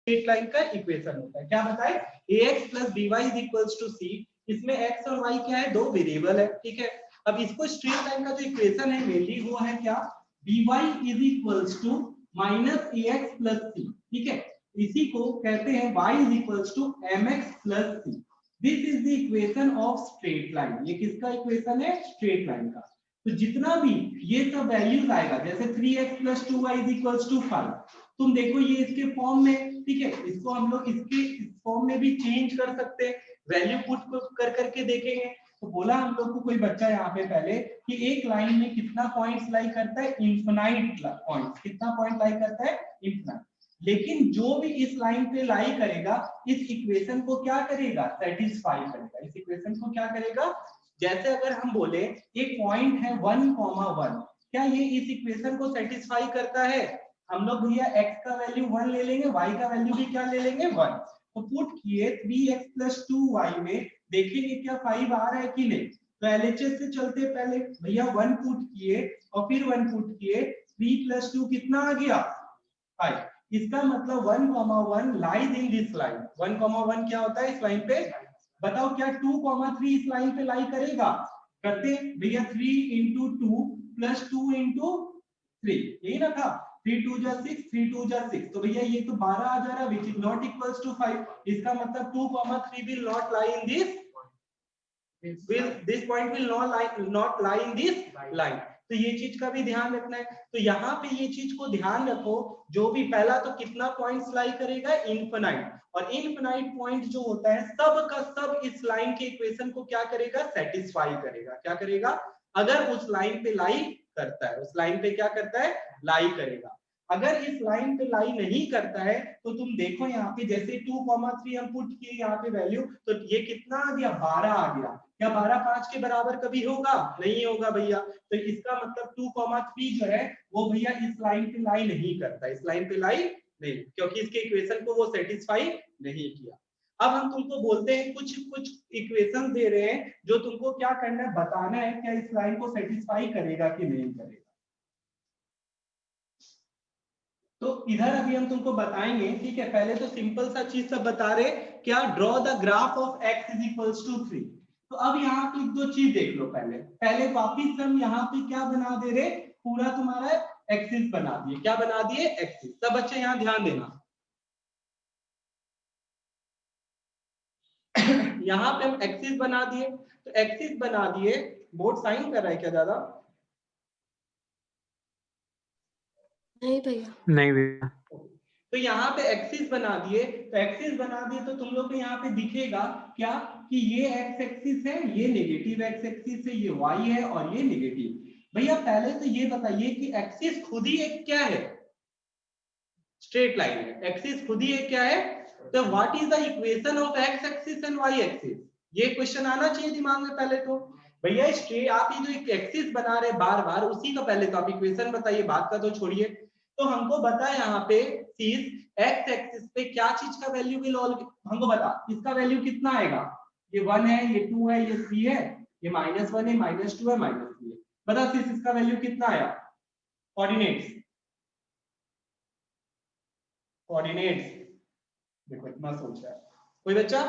Straight line का equation होता है। क्या बताए? ax + by = c। इसमें x और y क्या है? दो वेरिएबल है, ठीक है। अब इसको स्ट्रेट लाइन का जो इक्वेशन है मेनली वो है क्या? dy = -ax + c, ठीक है। इसी को कहते हैं y = mx + c। This is the equation of straight line. ये किसका इक्वेशन है? स्ट्रेट लाइन का। तो जितना भी ये सब वैल्यूज आएगा, जैसे 3x + 2y = 5, तुम देखो ये इसके फॉर्म में, ठीक है। इसको हम लोग इसके फॉर्म में भी चेंज कर सकते हैं, वैल्यू पुट कर करके देखेंगे। तो बोला हम लोग को कोई बच्चा यहाँ पे पहले कि एक लाइन में कितना पॉइंट्स लाई करता है? Infinite points. कितना पॉइंट लाई करता है? इनफिनाइट। लेकिन जो भी इस लाइन पे लाई करेगा, इस इक्वेशन को क्या करेगा? सेटिस्फाई करेगा। इस इक्वेशन को क्या करेगा? जैसे अगर हम बोले एक पॉइंट है 1,1, क्या ये इस इक्वेशन को सेटिस्फाई करता है? हम लोग भैया x का वैल्यू 1 ले लेंगे, y का वैल्यू भी क्या ले लेंगे? 1। तो पुट किए 3x + 2y में, देखेंगे क्या 5 आ रहा है कि नहीं। तो LHS से चलते पहले भैया 1 पुट किए और फिर 1 पुट किए, 3 + 2 कितना आ गया? 5। इसका मतलब 1,1 लाइज इन दिस लाइन। 1,1 क्या होता है इस लाइन पे? बताओ क्या 2,3 इस लाइन पे लाई करेगा? करते भैया 3 × 2 + 2 × 3, यही ना था। 3 2 = 6, 3 2 = 6। तो भैया ये तो 12 आ जा रहा, which is not equals to 5। इसका मतलब 2,3 will not lie in this, this point will not lie in this line। तो ये चीज का भी ध्यान रखना है। तो यहाँ पे ये चीज को ध्यान रखो, जो भी पहला तो कितना पॉइंट्स लाई करेगा? इनफिनाइट। और इनफिनाइट पॉइंट जो होता है सब का सब इस लाइन के इक्वेशन को क्या करेगा? सेटिस्फाई करेगा। क्या करेगा? अगर उस लाइन पे लाई करता है, उस लाइन पे क्या करता है? लाई करेगा। अगर इस लाइन पे लाई नहीं करता है तो तुम देखो यहाँ पे जैसे 2,3 हम पुट किए यहाँ पे वैल्यू, तो ये कितना आ गया? 12 आ गया। क्या 12 5 के बराबर कभी होगा? नहीं होगा भैया। तो इसका मतलब 2,3 जो है वो भैया इस लाइन पे लाई नहीं करता, इस लाइन पे लाई नहीं, क्योंकि इसके इक्वेशन को वो सेटिस्फाई नहीं किया। अब हम तुमको बोलते हैं कुछ कुछ इक्वेशन दे रहे हैं जो तुमको क्या करना है? बताना है क्या इस लाइन को सेटिस्फाई करेगा कि नहीं करेगा। तो इधर अभी हम तुमको बताएंगे, ठीक है। पहले तो सिंपल सा चीज सब बता रहे, क्या? Draw the graph of x = 3। तो अब यहाँ पे दो चीज देख लो। पहले वापिस हम यहाँ पे क्या बना दे रहे? पूरा तुम्हारा एक्सिस बना दिए। क्या बना दिए? एक्सिस। सब बच्चे यहाँ ध्यान देना। यहाँ पे हम एक्सिस बना दिए। तो एक्सिस बना दिए, बोर्ड साइन कर रहा है क्या ज्यादा? नहीं भैया, नहीं भैया। तो यहाँ पे एक्सिस बना दिए। तो एक्सिस बना दिए तो तुम लोग को यहाँ पे दिखेगा क्या कि ये एक्स एक्सिस है, ये नेगेटिव एक्स एक्सिस है, ये वाई है और ये नेगेटिव। भैया पहले तो ये बताइए कि एक्सिस खुद ही एक क्या है? स्ट्रेट लाइन है। एक्सिस खुद ही एक क्या है? तो what is the equation of x axis and y axis? ये क्वेश्चन आना चाहिए दिमाग में पहले तो। भैया स्ट्रेट आप ये जो एक्सिस बना रहे बार बार, उसी का पहले तो आप इक्वेशन बताइए, बात का तो छोड़िए। तो हमको बता यहाँ पे चीज एक्स एक्सिस पे क्या चीज का वैल्यू विल हमको बता, इसका वैल्यू कितना आएगा? ये 1 है, ये 2 है, ये 3 है, ये -1 है, -2 है, -3 है। बता सिर्फ इसका वैल्यू कितना आया? कोऑर्डिनेट्स देखो इतना सोच रहा है कोई बच्चा,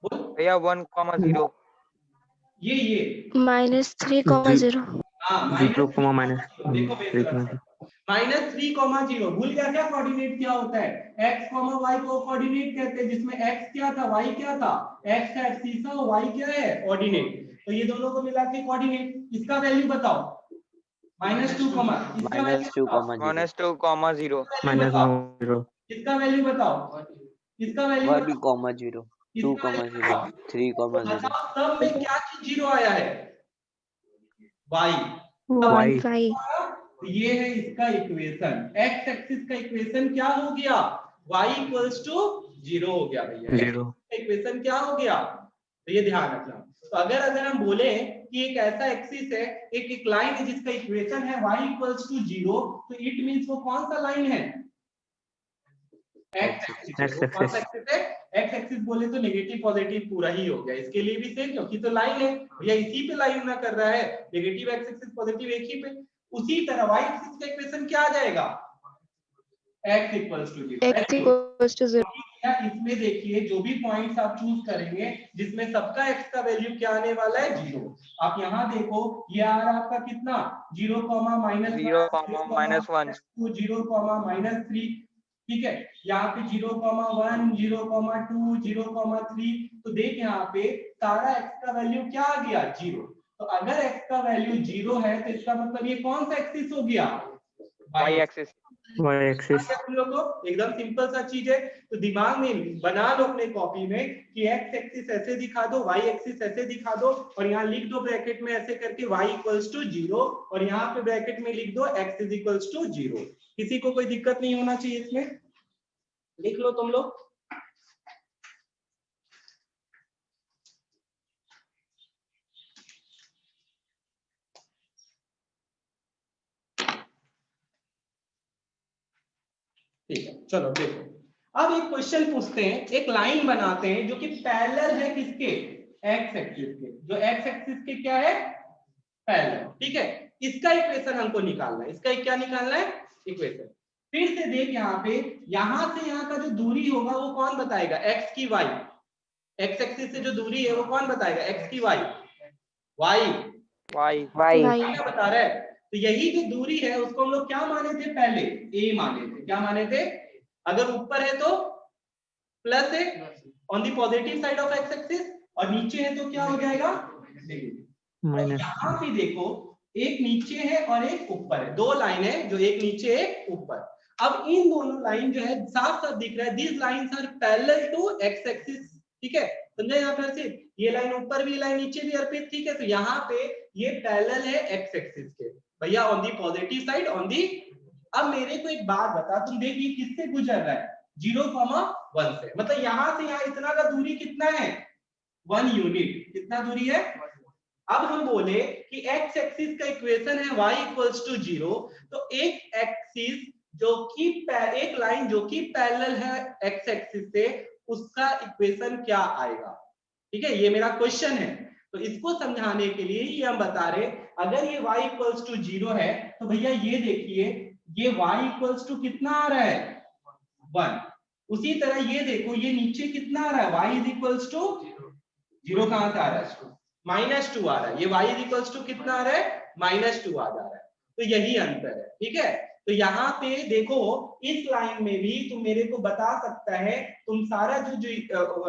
बोल भैया 1,0 ये -3,0। हाँ 0, देखो -3,0 भूल गया क्या? कोऑर्डिनेट क्या होता है? x, y को कोऑर्डिनेट कहते हैं, जिसमें x क्या था, y क्या था? x है एक्सिस और y क्या है? ऑर्डिनेट। तो ये दोनों को मिला के कोऑर्डिनेट। इसका वैल्यू बताओ। -2, इसका वैल्यू बताओ। -2,0 इसका वैल्यू बताओ। इसका वैल्यू 1,0 2,0 3,0 बताओ सब में क्या चीज 0 आया है? y। वाई। ये है इसका इक्वेशन। x एक्सिस का इक्वेशन क्या हो गया? y = 0 हो गया भैया। 0 इक्वेशन क्या हो गया? तो ये ध्यान रखना। तो अगर हम बोले कि एक ऐसा एक्सिस है, एक लाइन है जिसका इक्वेशन है y = 0, तो इट मींस वो कौन सा लाइन है? एक्स एक्सिस बोले तो नेगेटिव पॉजिटिव पूरा ही हो गया। इसके लिए भी सेम, क्योंकि तो लाइन है भैया, इसी पे लाइन ना कर रहा है। नेगेटिव एक्स एक्सिस पॉजिटिव एक ही पे। उसी तरह वाई एक्सिस का इक्वेशन क्या आ जाएगा? x equals to 0। x equals to 0. या इसमें देखिए जो भी पॉइंट्स आप चूज करेंगे जिसमें सबका x का वैल्यू क्या आने वाला है 0। आप यहाँ देखो ये आ रहा है आपका कितना 0, -1, 0, -1, 2, 0, -3, ठीक है। यहाँ पे 0, 1, 0, 2, 0, 3। तो देख यहाँ पे सारा x का वैल्यू क्या आ गया 0। तो अगर x का वैल्यू 0 है तो इसका मतलब ये कौन सा एक्सिस हो गया y एक्सिस। तुम लोग को एकदम सिंपल सा चीज है। तो दिमाग में बना लो अपने कॉपी में कि x एक्सिस ऐसे दिखा दो, y एक्सिस ऐसे दिखा दो और यहाँ लिख दो ब्रैकेट में ऐसे करके y इक्वल्स टू 0 और यहाँ पे ब्रैकेट में लिख दो x इज इक्वल्स टू 0। किसी को कोई दिक्कत नहीं होना चाहिए इसमें, लिख लो तुम लोग। ठीक है, चलो देखो अब एक क्वेश्चन पूछते हैं, एक लाइन बनाते हैं जो कि पैरेलल है किसके x एक्सिस के, जो x एक्सिस के क्या है पैरेलल, ठीक है। इसका इक्वेशन हमको निकालना है, इसका क्या निकालना है इक्वेशन। फिर से देख यहाँ पे यहाँ से यहाँ का जो दूरी होगा वो कौन बताएगा x की y, x एक्सिस से जो दूरी है वो कौन बताएगा x की y, y क्या बता रहा है। तो यही जो दूरी है उसको हम लोग क्या माने थे पहले a माने थे, क्या माने थे, अगर ऊपर है तो प्लस है on the positive side of x axis और नीचे है तो क्या हो जाएगा माइनस। यहाँ पे देखो एक नीचे है और एक ऊपर है, दो लाइन है जो एक नीचे एक ऊपर। अब इन दोनों लाइन जो है साफ साफ दिख रहा है this lines are parallel to x axis, ठीक है समझे। यहाँ पर से ये लाइन ऊपर भी लाइन नीचे भी अर्पित, ठीक है। तो यहाँ पे ये पैरेलल है x एक्सिस के भैया on the positive side on the. अब मेरे को एक बात बता, तुम देखिए किससे गुजर रहा है 0,1 से, मतलब यहाँ से यहाँ इतना का दूरी कितना है 1 यूनिट, कितना दूरी है। अब हम बोले कि x एक्सिस का इक्वेशन है y इक्वल्स टू 0, तो एक एक्सिस जो कि एक लाइन जो कि पैरेलल है x एक्सिस से उसका इक्वेशन क्या आएगा, ठीक है ये मेरा क्वेश्चन है। तो इसको समझाने के लिए ये हम बता रहे अगर ये y इक्वल्स टू 0 है तो भैया ये देखिए ये y इक्वल्स टू कितना आ रहा है 1। उसी तरह ये देखो ये नीचे कितना आ रहा है y इज इक्वल्स टू 0 कहां से आ रहा है -2 आ रहा है, ये y इज इक्वल्स टू कितना आ रहा है -2 आ जा रहा है। तो यही अंतर है, ठीक है। तो यहाँ पे देखो इस लाइन में भी तुम मेरे को बता सकता है तुम सारा जो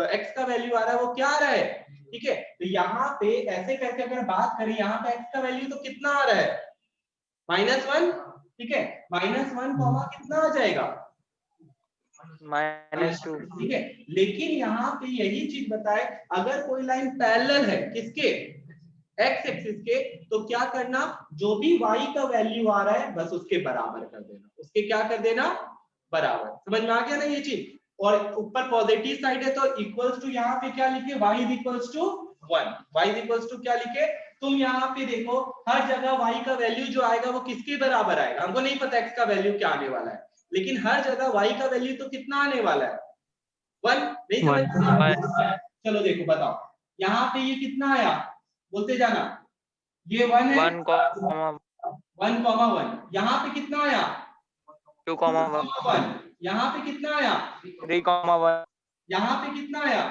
x का वैल्यू आ रहा है वो क्या आ रहा है, ठीक है। तो यहाँ पे ऐसे करके अगर बात करें यहाँ पे x का वैल्यू तो कितना आ रहा है -1, ठीक है। -1 कॉमा कितना आ जाएगा -2, ठीक है। लेकिन यहाँ पे यही चीज बताए अगर कोई लाइन पैरेलल है किसके x एक्सिस के तो क्या करना जो भी y का वैल्यू आ रहा है बस उसके बराबर कर देना, उसके क्या कर देना बराबर। समझ में आ गया ना ये चीज। और ऊपर पॉजिटिव साइड है तो इक्वल्स टू यहाँ पे क्या लिखे y is equals to 1, y is equals to क्या लिखे तुम यहाँ पे देखो हर जगह y का वैल्यू जो आएगा वो किसके बराबर आएगा, हमको नहीं पता x का वैल्यू क्या आने वाला है लेकिन हर जगह y का वैल्यू तो कितना आने वाला है 1, नहीं समझ। चलो देखो बताओ यहाँ पे ये कितना आया बोलते जाना, ये 1 है 1,1, यहाँ पे कितना आया 2,1, यहाँ पे कितना आया 3,1, यहाँ पे कितना आया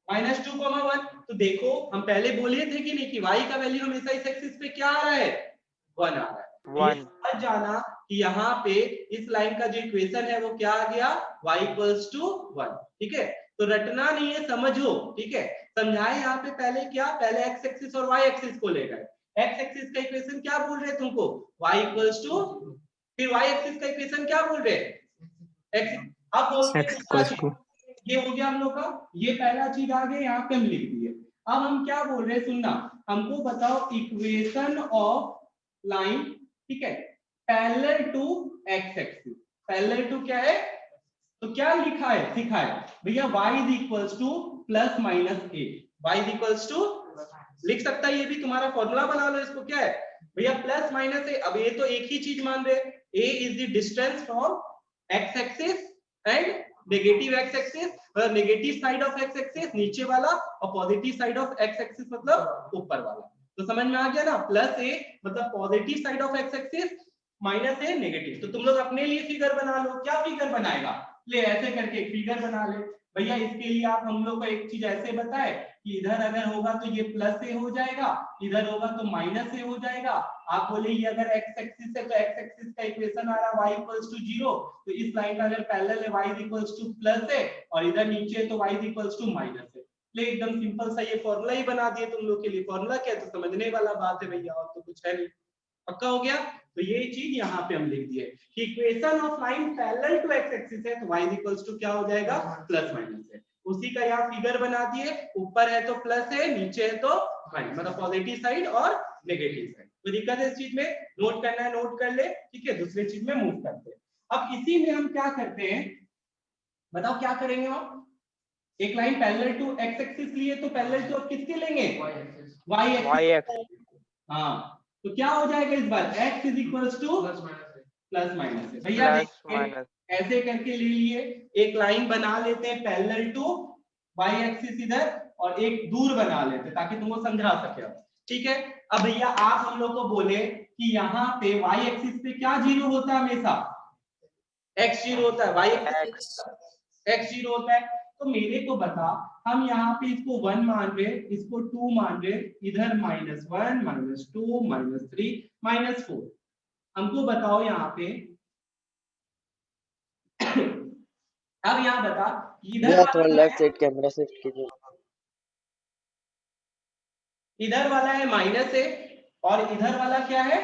-2,1। तो देखो हम पहले बोले थे कि नहीं कि y का वैल्यू हमेशा इस एक्सिस पे क्या आ रहा है 1 आ रहा है। 1 समझ जाना कि यहाँ पे इस लाइन का जो इक्वेशन है वो क्या आ गया y इक्वल्स टू 1, ठीक है। तो रटना नहीं है समझो, ठीक है। समझाए यहाँ पे पहले क्या, पहले x एक्सिस और y एक्सिस को ले गए। x एक्सिस का इक्वेशन क्या बोल रहे तुमको y इक्वल्स टू, फिर y एक्सिस का इक्वेशन क्या बोल रहे x। अब बोलते ये हो गया हम लोग का, ये पहला चीज आ गया यहाँ पे हम लिख दिए। अब हम क्या बोल रहे हैं सुनना, हमको बताओ इक्वेशन ऑफ लाइन, ठीक है parallel to x axis. Parallel to क्या है तो क्या लिखा है सिखा है भैया y is equals to plus minus a, y is equals to लिख सकता है ये भी तुम्हारा फॉर्मूला बना लो इसको क्या है भैया प्लस माइनस a। अब ये तो एक ही चीज मान रहे a is the distance from x axis and negative x axis, negative side of x axis नीचे वाला और positive side of x axis मतलब ऊपर वाला। तो समझ में आ गया ना, प्लस a मतलब positive side of x axis minus है नेगेटिव। तो तुम लोग अपने लिए फिगर बना लो। क्या फिगर बनाएगा? ले ऐसे करके एक फिगर बना ले भैया। इसके लिए आप हम लोग को एक चीज ऐसे बताए कि इधर अगर होगा तो ये प्लस से हो जाएगा, इधर होगा तो माइनस से हो जाएगा। आप बोले ये अगर एक्स एक्सिस है तो एक्स एक्सिस का इक्वेशन आ रहा है y इक्वल्स टू 0, तो इस लाइन का अगर पैरेलल है y इक्वल्स टू प्लस है और इधर नीचे है तो y इक्वल्स टू माइनस है। ले एकदम सिंपल सा ये फॉर्मूला ही बना दिए तुम लोग के लिए। फॉर्मूला क्या है तो समझने वाला बात है भैया, और तो कुछ है नहीं। पक्का हो गया? तो ये चीज यहाँ पे हम लिख दिए कि equation of line parallel to x axis है तो y इक्वल्स टू क्या हो जाएगा? प्लस माइनस है। उसी का यहाँ फिगर बना दिए। ऊपर है तो प्लस है, नीचे है तो माइनस, मतलब पॉजिटिव साइड और नेगेटिव साइड। तो दिक्कत है इस चीज में, नोट करना है नोट कर ले, ठीक है। दूसरी चीज में मूव करते हैं। अब इसी में हम क्या करते हैं, बताओ क्या करेंगे हम? एक line parallel to x axis लिए तो पैरेलल टू किसके लेंगे? y axis. हाँ, तो क्या हो जाएगा इस बार? x is equals to plus minus भैया। ऐसे करके ले लिए, एक लाइन बना लेते हैं पैरेलल टू y एक्सिस इधर, और एक दूर बना लेते हैं ताकि तुमको समझा सके। ठीक है। अब भैया आप हम लोग को बोले कि यहाँ पे y एक्सिस पे क्या जीरो होता है? हमेशा x जीरो होता है, y x जीरो होता है। तो मेरे को बता, हम यहाँ पे इसको 1 मान रहे, इसको 2 मान रहे, इधर -1 -2 -3 -4। हमको बताओ यहाँ पे अब यहाँ बता इधर थोड़ा लेफ्ट साइड कैमरा शिफ्ट कीजिए। इधर वाला है माइनस है और इधर वाला क्या है?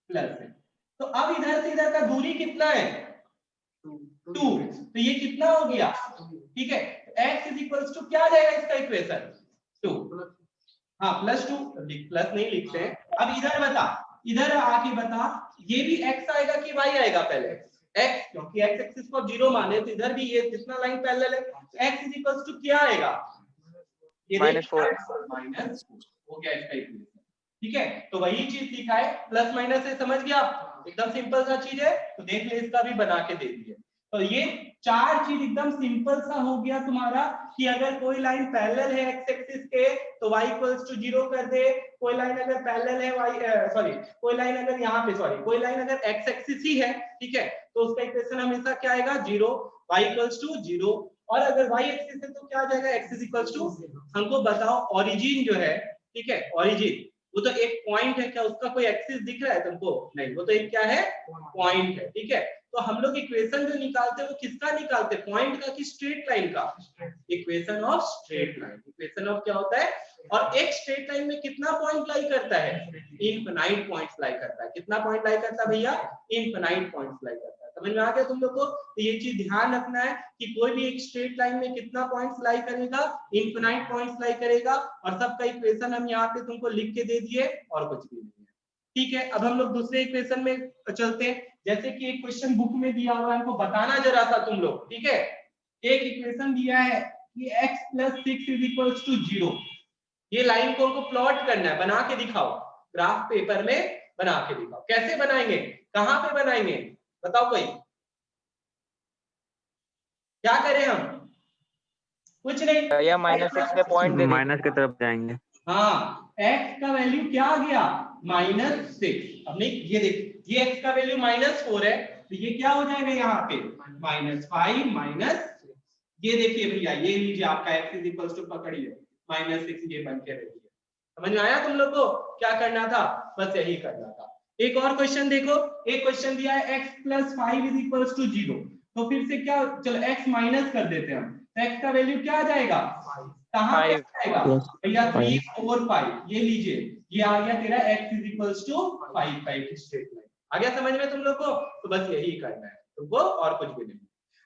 प्लस है। तो अब इधर से इधर का दूरी कितना है? 2। तो ये कितना हो गया? ठीक है। x इज इक्वल्स टू क्या आ जाएगा इसका इक्वेशन? 2। हाँ +2, प्लस नहीं लिखते हैं। अब इधर बता, इधर आके बता, ये भी x आएगा कि y आएगा? पहले x, क्योंकि x एक्सिस को 0 माने तो इधर भी ये जितना लाइन पैरेलल है x इज इक्वल्स टू क्या आएगा? ये -4 हो गया इसका इक्वेशन। ठीक है। तो वही चीज लिखा है, प्लस माइनस से समझ गया? एकदम सिंपल सा चीज है। तो देख ले, इसका भी बना के दे दिए। तो ये 4 चीज एकदम सिंपल सा हो गया तुम्हारा कि अगर कोई लाइन पैरेलल है x एक्सिस के तो y इक्वल्स टू 0 कर दे। कोई लाइन अगर पैरेलल है कोई लाइन अगर यहाँ पे कोई लाइन अगर x एक्सिस ही है, ठीक है, तो उसका इक्वेशन हमेशा क्या आएगा? 0, y इक्वल्स टू 0। और अगर y एक्सिस है तो क्या आ जाएगा? x इक्वल्स टू, हमको बताओ ओरिजिन जो है, ठीक है, ओरिजिन वो तो एक पॉइंट है, क्या उसका कोई एक्सिस दिख रहा है तुमको? नहीं, वो तो एक क्या है? पॉइंट है। ठीक है। तो हम लोग इक्वेशन जो निकालते हैं वो किसका निकालते हैं? पॉइंट का कि स्ट्रेट लाइन का? Equation of straight line. Equation of क्या होता है? और एक स्ट्रेट लाइन में कितना पॉइंट लाई करता है? इनफिनाइट पॉइंट्स लाई करता है। कितना पॉइंट लाई करता है भैया? इनफिनाइट पॉइंट्स लाई करता है। समझ में आ गया तुम लोग को? तो ये चीज ध्यान रखना है कि कोई भी एक स्ट्रेट लाइन में कितना पॉइंट्स लाई करेगा? इनफिनाइट पॉइंट्स लाई करेगा। और सबका इक्वेशन हम यहाँ पे तुमको लिख के दे दिए, और कुछ भी नहीं है। ठीक है। अब हम लोग दूसरे इक्वेशन में चलते हैं। जैसे कि एक क्वेश्चन बुक में दिया हुआ है, हमको बताना जरा सा तुम लोग। ठीक है। एक इक्वेशन दिया है कि x + 6 = 0। ये लाइन को हमको प्लॉट करना है, बना के दिखाओ, ग्राफ पेपर में बना के दिखाओ। कैसे बनाएंगे? कहां पे बनाएंगे? बताओ कोई। क्या करें हम? कुछ नहीं, या -6 पे पॉइंट दे माइनस की तरफ जाएंगे। हाँ, x का वैल्यू क्या आ गया? -6। अब नहीं, ये देख, ये x का वैल्यू -4 है, तो ये क्या हो जाएगा यहाँ पे? -5 ये देखिए भैया, ये लीजिए आपका x = पकड़िए -6, ये बन के रही है। समझ में आया तुम लोग को? क्या करना था? बस यही करना था। एक और क्वेश्चन देखो। एक क्वेश्चन दिया है x + 5 = 0। तो फिर से क्या, चलो x माइनस कर देते हैं हम। x का वैल्यू क्या आ जाएगा? कहां पे आएगा भैया? 3 4 5। ये लीजिए, ये आ गया तेरा x = 5 स्ट्रेट लाइन। आ गया समझ में तुम लोग को? तो बस यही करना है तुमको, और कुछ भी नहीं।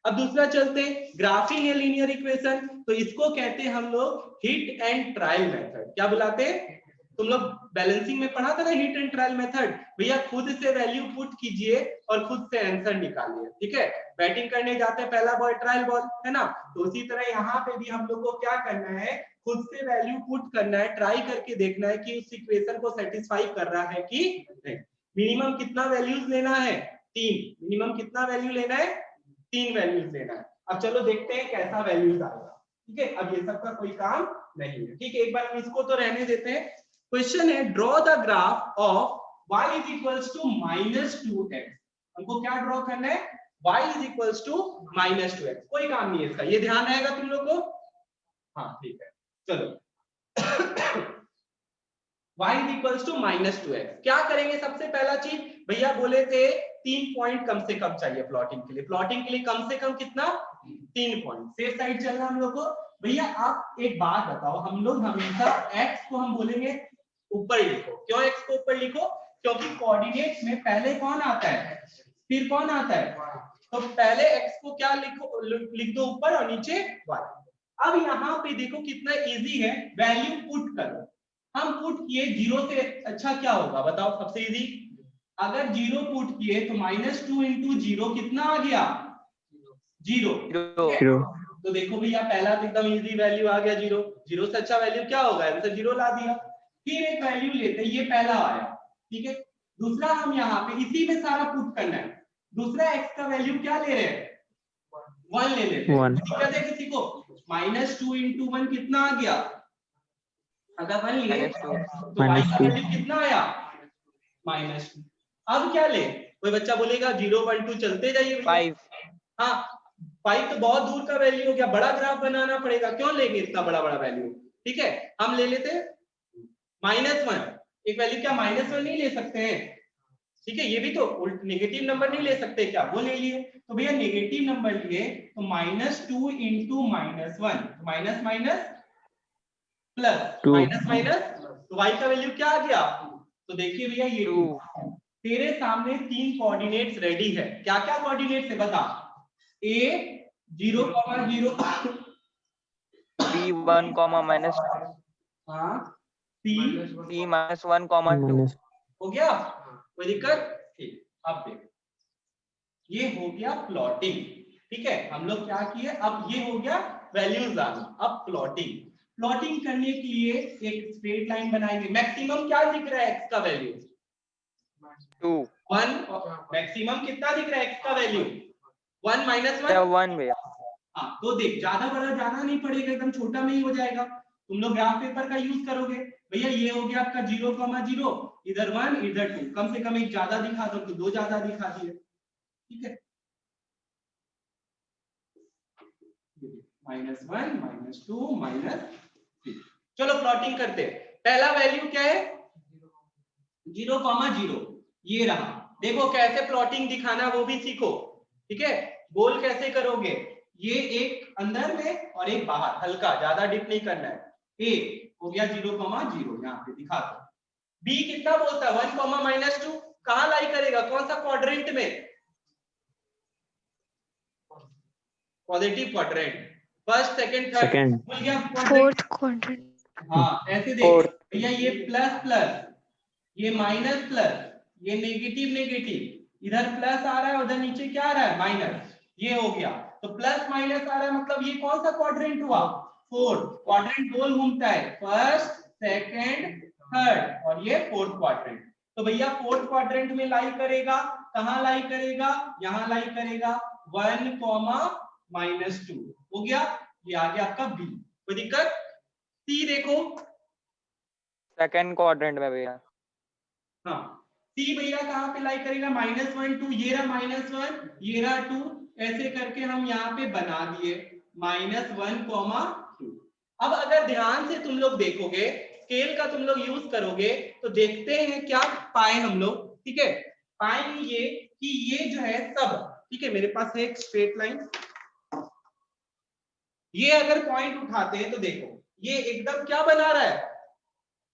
अब दूसरा चलते, ग्राफिंग ए लीनियर इक्वेशन। तो इसको कहते हैं हम लोग हिट एंड ट्रायल मेथड। क्या बुलाते हैं? तुम लोग बैलेंसिंग में पढ़ा था ना, हिट एंड ट्रायल मेथड। भैया खुद से वैल्यू पुट कीजिए और खुद से आंसर निकालिए। ठीक है। बैटिंग करने जाते हैं, पहला बॉल ट्रायल बॉल, है ना? तो उसी तरह यहाँ पे भी हम लोग को क्या करना है? खुद से वैल्यू पुट करना है, ट्राई करके देखना है कि उस इक्वेशन को सेटिस्फाई कर रहा है कि नहीं। मिनिमम कितना वैल्यूज लेना है? 3। मिनिमम कितना वैल्यू लेना है? 3 वैल्यूज लेना है। अब चलो देखते हैं कैसा वैल्यूज आएगा। ठीक है। अब ये सब का कोई काम नहीं है। ठीक है, एक बार हम इसको तो रहने देते हैं। क्वेश्चन है, draw the graph of y is equals to -2x। हमको क्या ड्रॉ करना है, y is equals to -2x। कोई काम नहीं है इसका, ये ध्यान रहेगा तुम लोग को। हाँ ठीक है, चलो y is equals to -2x। क्या करेंगे, सबसे पहला चीज भैया बोले थे 3 पॉइंट कम से कम चाहिए प्लॉटिंग के लिए। प्लॉटिंग के लिए कम से कम कितना, 3 पॉइंट। सेफ साइड चलना हम लोग को। भैया आप एक बात बताओ, हम लोग हमेशा x को हम बोलेंगे ऊपर लिखो। क्यों x को ऊपर लिखो, क्योंकि कोऑर्डिनेट्स में पहले कौन आता है, फिर कौन आता है। तो पहले x को क्या लिखो, लिख दो ऊपर और नीचे y। अब यहाँ पे देखो कितना इजी है, वैल्यू पुट करो। हम पुट किए 0 से अच्छा क्या होगा बताओ, सबसे इजी। अगर 0 पुट किए तो -2 इंटू 0 कितना आ गया, 0। तो देखो भैया पहला तो एकदम इजी वैल्यू आ गया 0। 0 से अच्छा वैल्यू क्या होगा, आंसर 0 ला दिया। फिर एक वैल्यू लेते हैं, ये पहला आया, ठीक है। दूसरा हम यहाँ पे इसी में सारा पुट करना है। दूसरा x का वैल्यू क्या ले रहे हैं, 1 ले लेते हैं। दिक्कत है किसी को, -2 इंटू 1 कितना आ गया, अगर 1 लिए तो y का वैल्यू कितना आया, -2। अब क्या ले, कोई बच्चा बोलेगा 0 1 2 चलते जाइए 5। हाँ 5 तो बहुत दूर का वैल्यू हो गया, बड़ा ग्राफ बनाना पड़ेगा। क्यों लेंगे इतना बड़ा बड़ा वैल्यू, ठीक है। हम ले लेते -1। एक वैल्यू क्या -1 नहीं ले सकते हैं, ठीक है। ये भी तो उल्ट नेगेटिव नंबर नहीं ले सकते क्या, वो ले लिए। तो भैया नेगेटिव नंबर लिए तो -2 into -1, minus minus plus, minus minus, तो y का वैल्यू क्या आ गया। तो देखिए भैया ये 2। तेरे सामने 3 कोऑर्डिनेट्स रेडी है। क्या क्या कोऑर्डिनेट्स है बता, a 0, 0, b 1, माइनस हाँ c c -1, 2। हो गया, कोई दिक्कत, ठीक। अब देखो ये हो गया प्लॉटिंग, ठीक है। हम लोग क्या किए, अब ये हो गया वैल्यूज डालना। अब प्लॉटिंग करने के लिए एक स्ट्रेट लाइन बनाएंगे। मैक्सिमम क्या दिख रहा है x का वैल्यू, 2 1। मैक्सिमम कितना दिख रहा है x का वैल्यू, 1 -1, 1 भैया। हाँ तो देख ज्यादा बड़ा जाना नहीं पड़ेगा, एकदम छोटा में ही हो जाएगा। तुम लोग ग्राफ पेपर का यूज करोगे। भैया ये हो गया आपका 0, 0, इधर 1 इधर 2। कम से कम एक ज्यादा दिखा दो तो 2 ज्यादा दिखा दिए, ठीक है। -1 -2 -3। चलो प्लॉटिंग करते हैं। पहला वैल्यू क्या है, 0, 0, ये रहा। देखो कैसे प्लॉटिंग दिखाना वो भी सीखो, ठीक है। गोल कैसे करोगे, ये एक अंदर में और एक बाहर, हल्का, ज्यादा डिप नहीं करना है। ए हो गया 0, 0, यहाँ पे दिखा दो। बी कितना बोलता है, 1, -2, कहां लाई करेगा, कौन सा क्वाड्रेंट में, positive quadrant, first second third, भूल गया, फोर्थ क्वाड्रेंट। हाँ ऐसे देख भैया, ये प्लस प्लस, ये माइनस प्लस, ये नेगेटिव नेगेटिव, इधर प्लस आ रहा है उधर नीचे क्या आ रहा है, माइनस। ये हो गया, तो प्लस माइनस आ रहा है, मतलब ये कौन सा क्वाड्रेंट हुआ, फोर्थ। क्वाड्रेंट गोल घूमता है, फर्स्ट सेकंड थर्ड, और ये फोर्थ क्वाड्रेंट। तो भैया फोर्थ क्वाड्रेंट में लाई करेगा, कहां लाई करेगा, यहां लाई करेगा, 1, -2 हो गया। ये आ गया आपका बी, कोई दिक्कत। सी देखो, सेकंड क्वाड्रेंट में भैया। हाँ सी भैया कहां पे लाई करेगा, -1 2, ये रहा -1, ये रहा 2, ऐसे करके हम यहाँ पे बना दिए -1, 2। अब अगर ध्यान से तुम लोग देखोगे, स्केल का तुम लोग यूज करोगे, तो देखते हैं क्या पाए हम लोग, ठीक है। पाएंगे ये कि ये जो है सब, ठीक है। मेरे पास है एक स्ट्रेट लाइन, ये अगर पॉइंट उठाते हैं तो देखो ये एकदम क्या बना रहा है,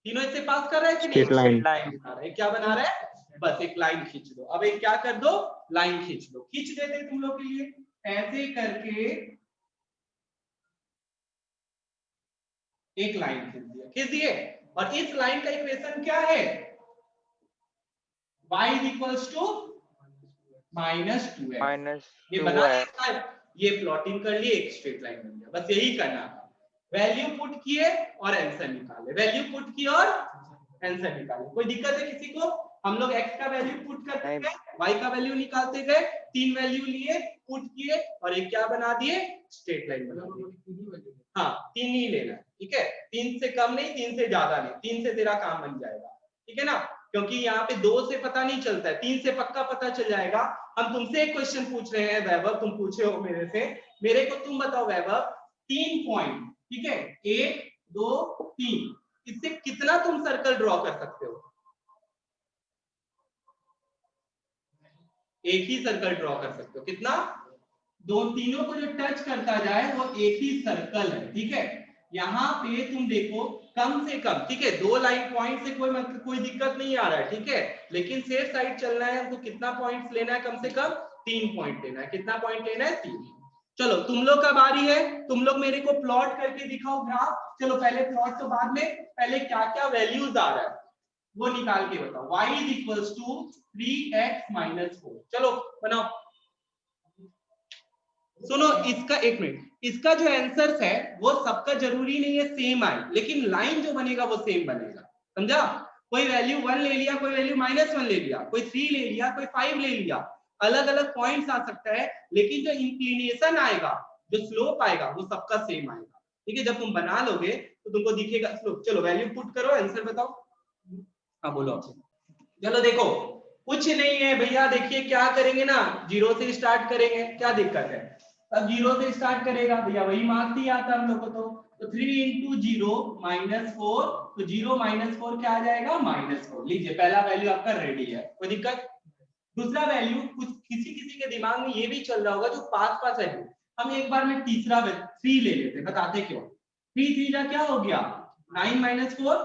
तीनों इससे पास कर रहा है कि नहीं, लाइन बना रहा है। क्या बना रहा है, बस एक लाइन खींच दो। अब एक क्या कर दो, लाइन खींच दो। खींच देते हैं तुम लोग के लिए, ऐसे करके एक लाइन खींच दिए। और इस लाइन का इक्वेशन क्या है, y = -2x। ये बना है, ये प्लॉटिंग कर लिए, एक स्ट्रेट लाइन बन गया। बस यही करना था, वैल्यू पुट किए और आंसर निकाले, वैल्यू पुट किए और आंसर निकाले। कोई दिक्कत है किसी को, हम लोग x का वैल्यू पुट करते गए, y का वैल्यू निकालते गए, 3 वैल्यू लिए, पुट किए और एक क्या बना दिए, स्ट्रेट लाइन बना दिए। हाँ 3 ही लेना है, ठीक है। 3 से कम नहीं, 3 से ज्यादा नहीं, 3 से तेरा काम बन जाएगा, ठीक है ना। क्योंकि यहाँ पे 2 से पता नहीं चलता है, 3 से पक्का पता चल जाएगा। हम तुमसे एक क्वेश्चन पूछ रहे हैं वैभव, तुम पूछे हो मेरे से, मेरे को तुम बताओ वैभव 3 पॉइंट, ठीक है, 1 2 3, इससे कितना तुम सर्कल ड्रॉ कर सकते हो? एक ही सर्कल ड्रॉ कर सकते हो, कितना? दो, तीनों को जो टच करता जाए वो एक ही सर्कल है, ठीक है। यहाँ पे तुम देखो कम से कम, ठीक है, 2 लाइन पॉइंट से कोई मतलब कोई दिक्कत नहीं आ रहा है, ठीक है, लेकिन सेफ साइड चलना है हमको, कितना पॉइंट्स लेना है? कम से कम 3 पॉइंट लेना है। कितना पॉइंट लेना है? 3। चलो तुम लोग का बारी है, तुम लोग मेरे को प्लॉट करके दिखाओ ग्राफ। चलो पहले प्लॉट तो बाद में, पहले क्या क्या वैल्यूज आ रहा है वो निकाल के बताओ। y is equals to 3x minus 4। चलो बनाओ। सुनो इसका एक मिनट, इसका जो आंसर है वो सबका जरूरी नहीं है सेम आए, लेकिन लाइन जो बनेगा वो सेम बनेगा, समझा? कोई वैल्यू 1 ले लिया, कोई वैल्यू -1 ले लिया, कोई 3 ले लिया, कोई 5 ले लिया, अलग अलग पॉइंट्स आ सकता है, लेकिन जो इंक्लिनेशन आएगा, जो स्लोप आएगा वो सबका सेम आएगा, ठीक है। जब तुम बना लोगे तो तुमको दिखेगा स्लोप। चलो वैल्यू पुट करो, आंसर बताओ। हाँ बोलो। चलो देखो कुछ नहीं है भैया, देखिए क्या करेंगे ना, 0 से स्टार्ट करेंगे, क्या दिक्कत है? अब 0 से स्टार्ट करेगा भैया, वही मार्क्स ही आता है हम लोग को। तो 3 into 0 -4, तो 0 -4 क्या आ जाएगा? -4। लीजिए पहला वैल्यू आपका रेडी है, कोई दिक्कत? दूसरा वैल्यू कुछ किसी किसी के दिमाग में ये भी चल रहा होगा जो पास वैल्यू, हम एक बार में तीसरा 3 ले लेते, बताते क्यों? 3 3 क्या हो गया? 9 - 4,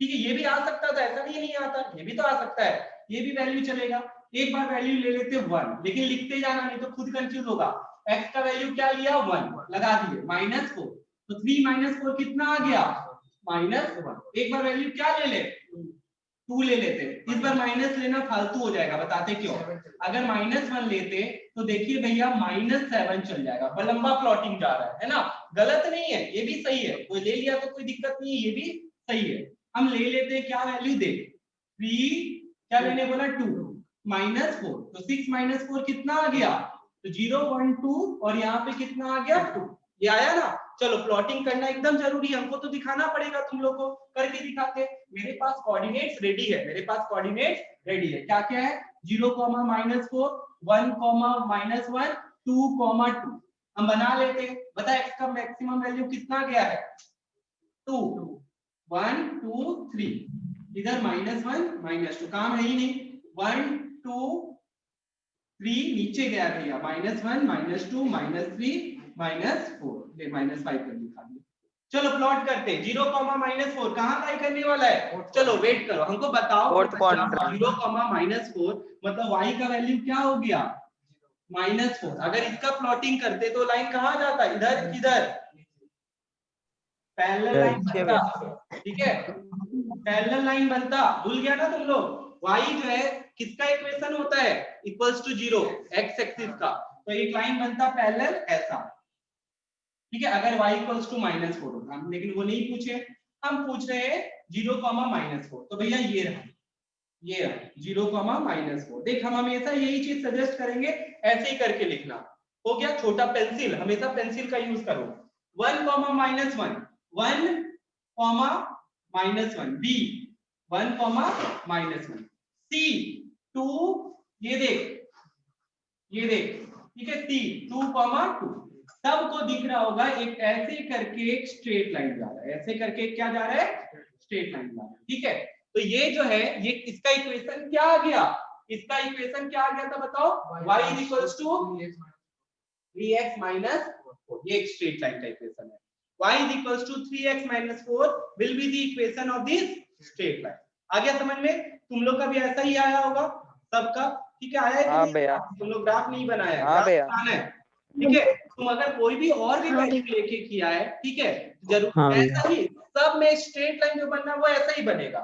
ठीक है। ये भी आ सकता था, ऐसा नहीं आता, ये भी तो आ सकता है, ये भी वैल्यू चलेगा। एक बार वैल्यू ले लेते 1, लेकिन लिखते जाना नहीं तो खुद कंफ्यूज होगा। x का वैल्यू क्या लिया? 1 लगा दिए, -4, तो 3 - 4 कितना आ गया? -1। एक बार वैल्यू क्या ले ले? 2 ले लेते, इस बार माइनस लेना फालतू हो जाएगा, बताते क्यों? अगर -1 लेते तो देखिए भैया -7 चल जाएगा, लंबा प्लॉटिंग जा रहा है ना, गलत नहीं है, ये भी सही है, कोई ले लिया तो कोई दिक्कत नहीं है, ये भी सही है। हम ले लेते हैं, क्या वैल्यू दे? 3, क्या लेने बोला? 2 -4, तो 6 - 4 कितना आ गया? तो 0 1 2, और यहाँ पे कितना आ गया? 2। ये आया ना? चलो प्लॉटिंग करना एकदम जरूरी है, हमको तो दिखाना पड़ेगा, तुम लोग को करके दिखाते। मेरे पास कोऑर्डिनेट्स रेडी है, मेरे पास कोऑर्डिनेट्स रेडी है। क्या क्या है? 0, -4, 1, -1, 2, 2। हम बना लेते हैं। बता x का मैक्सिमम वैल्यू कितना गया है? 2, 1 2 3, इधर -1 -2, काम है ही नहीं। 1 2 3 नीचे गया भैया, -1 -2 -3 -4, ले -5 कर दिखा दिया। चलो प्लॉट करते हैं। 0, -4 कहाँ लाई करने वाला है? चलो वेट करो, हमको बताओ। 4th quadrant. 0, -4 मतलब y का वैल्यू क्या हो गया? -4। अगर इसका प्लॉटिंग करते तो लाइन कहाँ जाता? इधर, किधर? पैरेलल लाइन बनता, ठीक है, पैरेलल लाइन बनता। भूल गया ना तुम लोग? y जो है किसका इक्वेशन होता है? इक्वल्स टू 0, x एक्सिस का, तो एक लाइन बनता पैरेलल ऐसा, ठीक है, अगर y इक्वल्स टू -4 होता, लेकिन वो नहीं पूछे, हम पूछ रहे हैं 0, -4। तो भैया ये रहा, ये रहा 0, -4। देख हम हमेशा यही चीज सजेस्ट करेंगे, ऐसे ही करके लिखना। हो गया? छोटा पेंसिल, हमेशा पेंसिल का यूज करो। 1, -1, 1, -1, b 1, -1, c 2, ये देख, ठीक है, c 2, 2। सबको दिख रहा होगा एक ऐसे करके एक स्ट्रेट लाइन जा रहा है, ऐसे करके क्या जा रहा है? स्ट्रेट लाइन जा रहा है, ठीक है। तो ये जो है, ये इसका इक्वेशन क्या आ गया? इसका इक्वेशन क्या आ गया था बताओ? y = 3x - 4, ये एक स्ट्रेट लाइन का इक्वेशन है। y = 3x - 4 will be the equation of this straight line। आ गया समझ में? तुम लोग का भी ऐसा ही आया होगा सबका, ठीक है? आया है कि नहीं? तुम लोग ग्राफ नहीं बनाया है, ग्राफ बनाना है, ठीक है। तुम अगर कोई भी और भी वैल्यू लेके किया है, ठीक है, जरूर ऐसा ही सब में स्ट्रेट लाइन जो बनना है वो ऐसा ही बनेगा,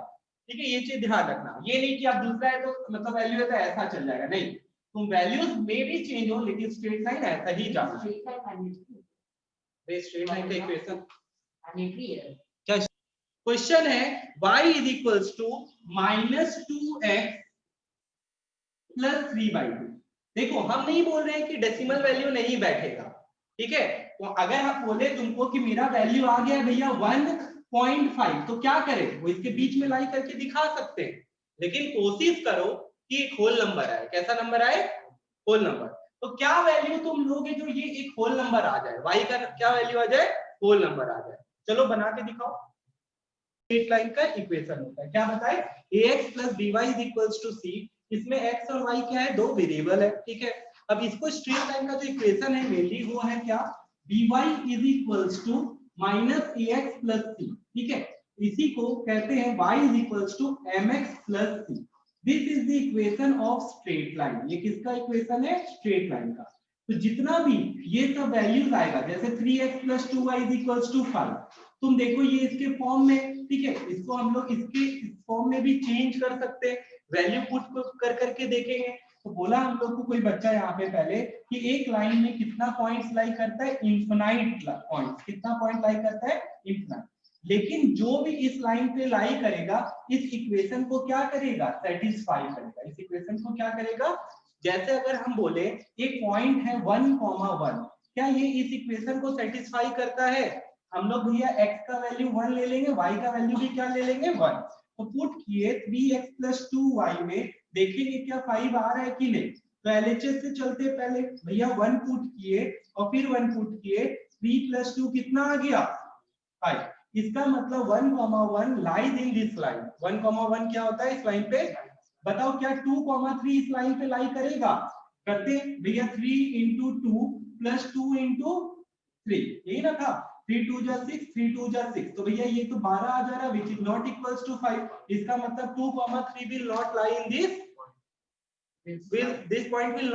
ठीक है। ये चीज ध्यान रखना, ये नहीं कि आप दूसरा है तो मतलब वैल्यू है तो ऐसा चल जाएगा, नहीं, तुम वैल्यूज में भी चेंज हो लेकिन स्ट्रेट लाइन ऐसा ही जाना है। स्ट्रेट लाइन का इक्वेशन क्या क्वेश्चन है? y = -2x + 3/2। देखो हम नहीं बोल रहे हैं कि डेसिमल वैल्यू नहीं बैठेगा, ठीक है। तो अगर हम बोले तुमको कि मेरा वैल्यू आ गया भैया 1.5, तो क्या करें? वो इसके बीच में लाई करके दिखा सकते हैं, लेकिन कोशिश करो कि एक होल नंबर आए। कैसा नंबर आए? Whole number. तो क्या वैल्यू तुम लोगे जो ये एक होल नंबर आ जाए, y का क्या वैल्यू आ जाए? होल नंबर आ जाए। चलो बना के दिखाओ। स्ट्रेट लाइन का इक्वेशन होता है, क्या बताए? ax plus by is equals to c। इसमें x और y क्या है? दो वेरिएबल है, ठीक है। अब इसको स्ट्रेट लाइन का जो इक्वेशन है मेनली वो है क्या? by is equals to minus ax plus c, ठीक है। इसी को कहते हैं y is equals to mx plus c। This is the equation of straight line. ये किसका इक्वेशन है? स्ट्रेट लाइन का। तो जितना भी ये सब वैल्यूज आएगा, जैसे 3x plus 2y is equals to 5, तुम देखो ये इसके फॉर्म में, ठीक है। इसको हम लोग इसके इस फॉर्म में भी चेंज कर सकते हैं, वैल्यू पुट कर करके देखेंगे। तो बोला हम लोग को कोई बच्चा यहाँ पे पहले कि एक लाइन में कितना पॉइंट्स लाई करता है? Infinite points. कितना पॉइंट लाई करता है? इन्फिनाइट। लेकिन जो भी इस लाइन पे लाई करेगा, इस इक्वेशन को क्या करेगा? सेटिस्फाई करेगा। इस इक्वेशन को क्या करेगा? जैसे अगर हम बोले एक पॉइंट है 1,1, क्या ये इस इक्वेशन को सेटिस्फाई करता है? हम लोग भैया x का वैल्यू 1 ले लेंगे, y का वैल्यू भी क्या ले लेंगे? 1। तो पुट किए 3x plus 2y में, देखेंगे क्या 5 आ रहा है कि नहीं। तो LHS से चलते पहले भैया 1 पुट किए और फिर 1 पुट किए, 3 plus 2 कितना आ गया? 5। इसका मतलब 1,1 लाइज इन दिस लाइन। 1,1 क्या होता है इस लाइन पे? बताओ क्या 2,3 इस लाइन पे लाई करेगा? करते भैया 3 into 2 plus 2 into 3, यही ना था। 3 2 जा 6, 3 2 जा 6, तो भैया ये तो 12 आ जा रहा है, which is not equals to 5। इसका मतलब 2,3 will not lie in this, this point will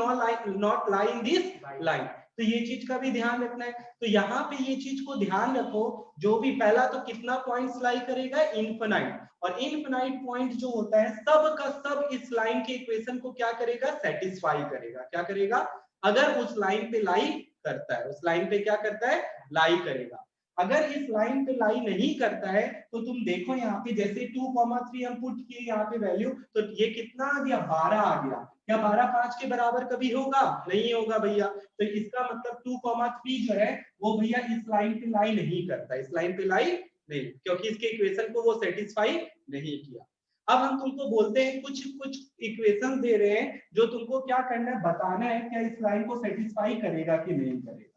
not lie in this line। तो ये चीज का भी ध्यान रखना है। तो यहाँ पे ये चीज को ध्यान रखो, जो भी पहला तो कितना पॉइंट्स लाई करेगा? इनफिनाइट। और इनफिनाइट पॉइंट जो होता है सब का सब इस लाइन के इक्वेशन को क्या करेगा? सेटिस्फाई करेगा। क्या करेगा? अगर उस लाइन पे लाई करता है, उस लाइन पे क्या करता है? लाई करेगा। अगर इस लाइन पे लाई नहीं करता है तो तुम देखो यहाँ पे जैसे 2,3 हम पुट किए यहाँ पे वैल्यू, तो ये कितना आ गया? 12 आ गया। क्या 12 5 के बराबर कभी होगा? नहीं होगा भैया। तो इसका मतलब 2,3 जो है वो भैया इस लाइन पे लाई नहीं करता, इस लाइन पे लाई नहीं, क्योंकि इसके इक्वेशन को वो सेटिस्फाई नहीं किया। अब हम तुमको बोलते हैं कुछ कुछ इक्वेशन दे रहे हैं जो तुमको क्या करना है? बताना है क्या इस लाइन को सेटिस्फाई करेगा कि नहीं करेगा।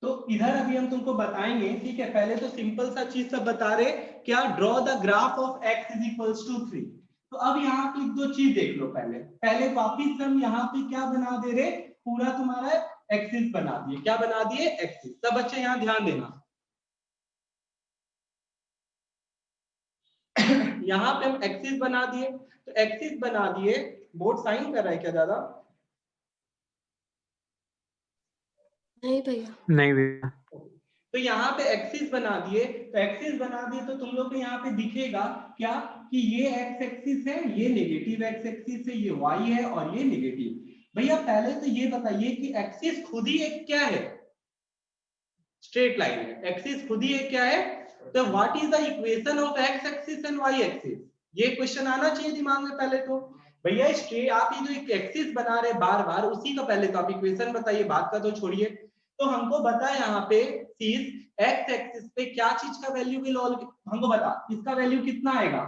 तो इधर अभी हम तुमको बताएंगे, ठीक है। पहले तो सिंपल सा चीज सब बता रहे, क्या? Draw the graph of x is equals to 3। तो अब यहाँ पे दो चीज देख लो। पहले वापिस हम यहाँ पे क्या बना दे रहे? पूरा तुम्हारा एक्सिस बना दिए। क्या बना दिए? एक्सिस। सब बच्चे यहाँ ध्यान देना। यहाँ पे हम एक्सिस बना दिए। तो एक्सिस बना दिए, बोर्ड साइन कर रहा है क्या ज्यादा? नहीं भैया। नहीं भैया। तो यहाँ पे एक्सिस बना दिए। तो एक्सिस बना दिए तो तुम लोग को यहाँ पे दिखेगा क्या कि ये एक्स एक्सिस है, ये नेगेटिव एक्स एक्सिस है, ये वाई है और ये नेगेटिव। भैया पहले तो ये बताइए कि एक्सिस खुद ही एक क्या है? स्ट्रेट लाइन है। एक्सिस खुद ही एक क्या है? तो what is the equation of x axis and y axis? ये क्वेश्चन आना चाहिए दिमाग में पहले तो। भैया स्ट्रेट आप ये जो एक एक्सिस बना रहे बार बार, उसी का पहले तो आप इक्वेशन बताइए, बात का तो छोड़िए। तो हमको बता यहाँ पे चीज एक्स एक्सिस पे क्या चीज का वैल्यू विल हमको बता, इसका वैल्यू कितना आएगा?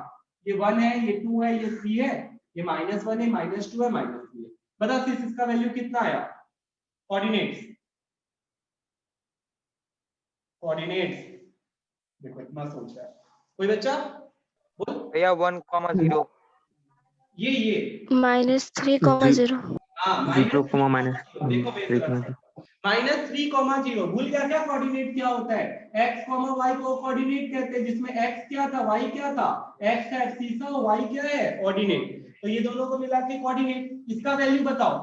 ये 1 है, ये 2 है, ये 3 है, ये -1 है, -2 है, -3 है। बता sis इसका वैल्यू कितना आया? कोऑर्डिनेट्स देखो इतना सोच रहा है कोई बच्चा, बोल। भैया 1,0 ये -3,0। हाँ जीरो कोमा माइनस देखो -3,0 भूल गया क्या? कोऑर्डिनेट क्या होता है? x, y को कोऑर्डिनेट कहते हैं, जिसमें x क्या था, y क्या था? x का एक्सिस है, y क्या है? ऑर्डिनेट। तो ये दोनों को मिला के कोऑर्डिनेट। इसका वैल्यू बताओ।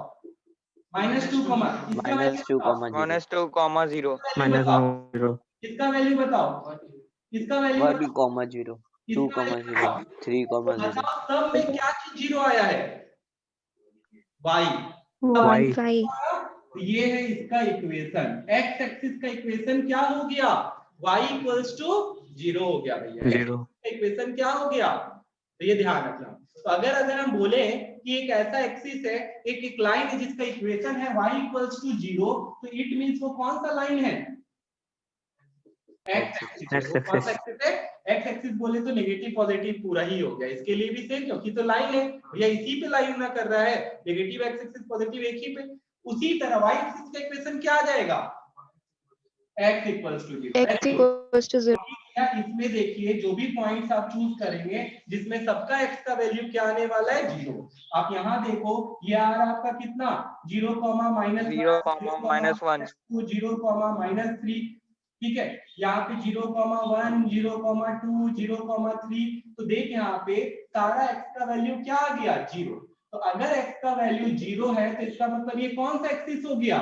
-2, इसका वैल्यू -2,0 -0 इसका वैल्यू बताओ। इसका वैल्यू 1,0 2,0 3,0 सब में क्या चीज जीरो आया है? y। y ये है इसका इक्वेशन। x एक्सिस का इक्वेशन क्या हो गया? y इक्वल्स टू 0 हो गया भैया। 0 इक्वेशन क्या हो गया? तो ये ध्यान रखना। तो अगर हम बोले कि एक ऐसा एक्सिस है, एक लाइन है जिसका इक्वेशन है y इक्वल्स टू 0, तो इट मींस वो कौन सा लाइन है? एक्स एक्सिस X कौन सा axis. एक्सिस है? एक्स एक्सिस बोले तो नेगेटिव पॉजिटिव पूरा ही हो गया, इसके लिए भी सेम, क्योंकि तो लाइन है भैया, इसी पे लाइन ना कर रहा है, नेगेटिव एक्स एक्सिस पॉजिटिव एक ही पे। उसी तरह वाई एक्सिस का इक्वेशन क्या आ जाएगा? x equals to 0। x equals to 0. या इसमें देखिए जो भी पॉइंट्स आप चूज करेंगे जिसमें सबका x का वैल्यू क्या आने वाला है? 0। आप यहाँ देखो ये आ रहा है आपका कितना? 0, -1, 0, -1, 2, 0, -3, ठीक है। यहाँ पे 0, 1, 0, 2, 0, 3। तो देख यहाँ पे सारा x का वैल्यू क्या आ गया? 0। तो अगर x का वैल्यू 0 है तो इसका मतलब ये कौन सा एक्सिस हो गया?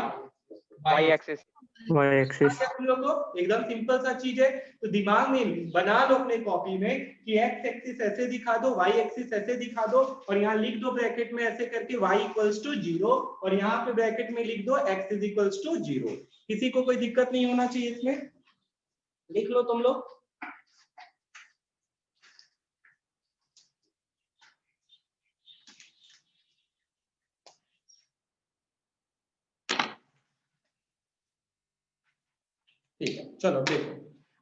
y axis, Y axis. तुम लोगों को एकदम सिंपल सा चीज है, तो दिमाग में बना लो अपने कॉपी में कि x एक्सिस ऐसे दिखा दो, y एक्सिस ऐसे दिखा दो, और यहाँ लिख दो ब्रैकेट में ऐसे करके y इक्वल्स टू 0, और यहाँ पे ब्रैकेट में लिख दो x इज इक्वल्स टू 0। किसी को कोई दिक्कत नहीं होना चाहिए इसमें, लिख लो तुम लोग। ठीक है, चलो देखो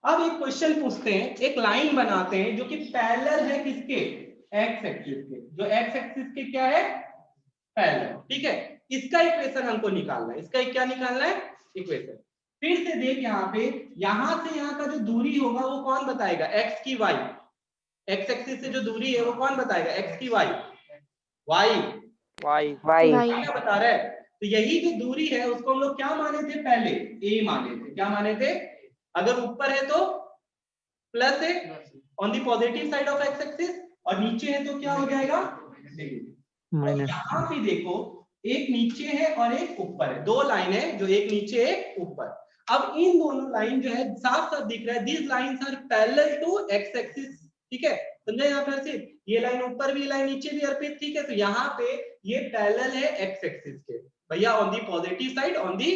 अब एक क्वेश्चन पूछते हैं, एक लाइन बनाते हैं जो कि पैरेलल है किसके? एक्स एक्सिस के। जो एक्स एक्सिस के क्या है? पैरेलल, ठीक है। इसका इक्वेशन हमको निकालना है, इसका क्या निकालना है? इक्वेशन। फिर से देख यहाँ पे, यहां से यहाँ का जो दूरी होगा वो कौन बताएगा? एक्स की वाई। एक्स एक्सिस से जो दूरी है वो कौन बताएगा? एक्स की वाई, वाई y, क्या बता रहा है? तो यही जो दूरी है उसको हम लोग क्या माने थे? पहले a माने थे। क्या माने थे? अगर ऊपर है तो प्लस है on the positive side of x axis, और नीचे है तो क्या हो जाएगा? नेगेटिव। Minus. यहाँ पे देखो एक नीचे है और एक ऊपर है, दो लाइन है जो एक नीचे एक ऊपर। अब इन दोनों लाइन जो है साफ साफ दिख रहा है, this lines are parallel to x axis, ठीक है। समझे यहाँ पर से? ये लाइन ऊपर भी, लाइन नीचे भी अर्पित, ठीक है। तो यहाँ पे ये पैरेलल है एक्स एक्सिस के भैया, on the positive side, on the.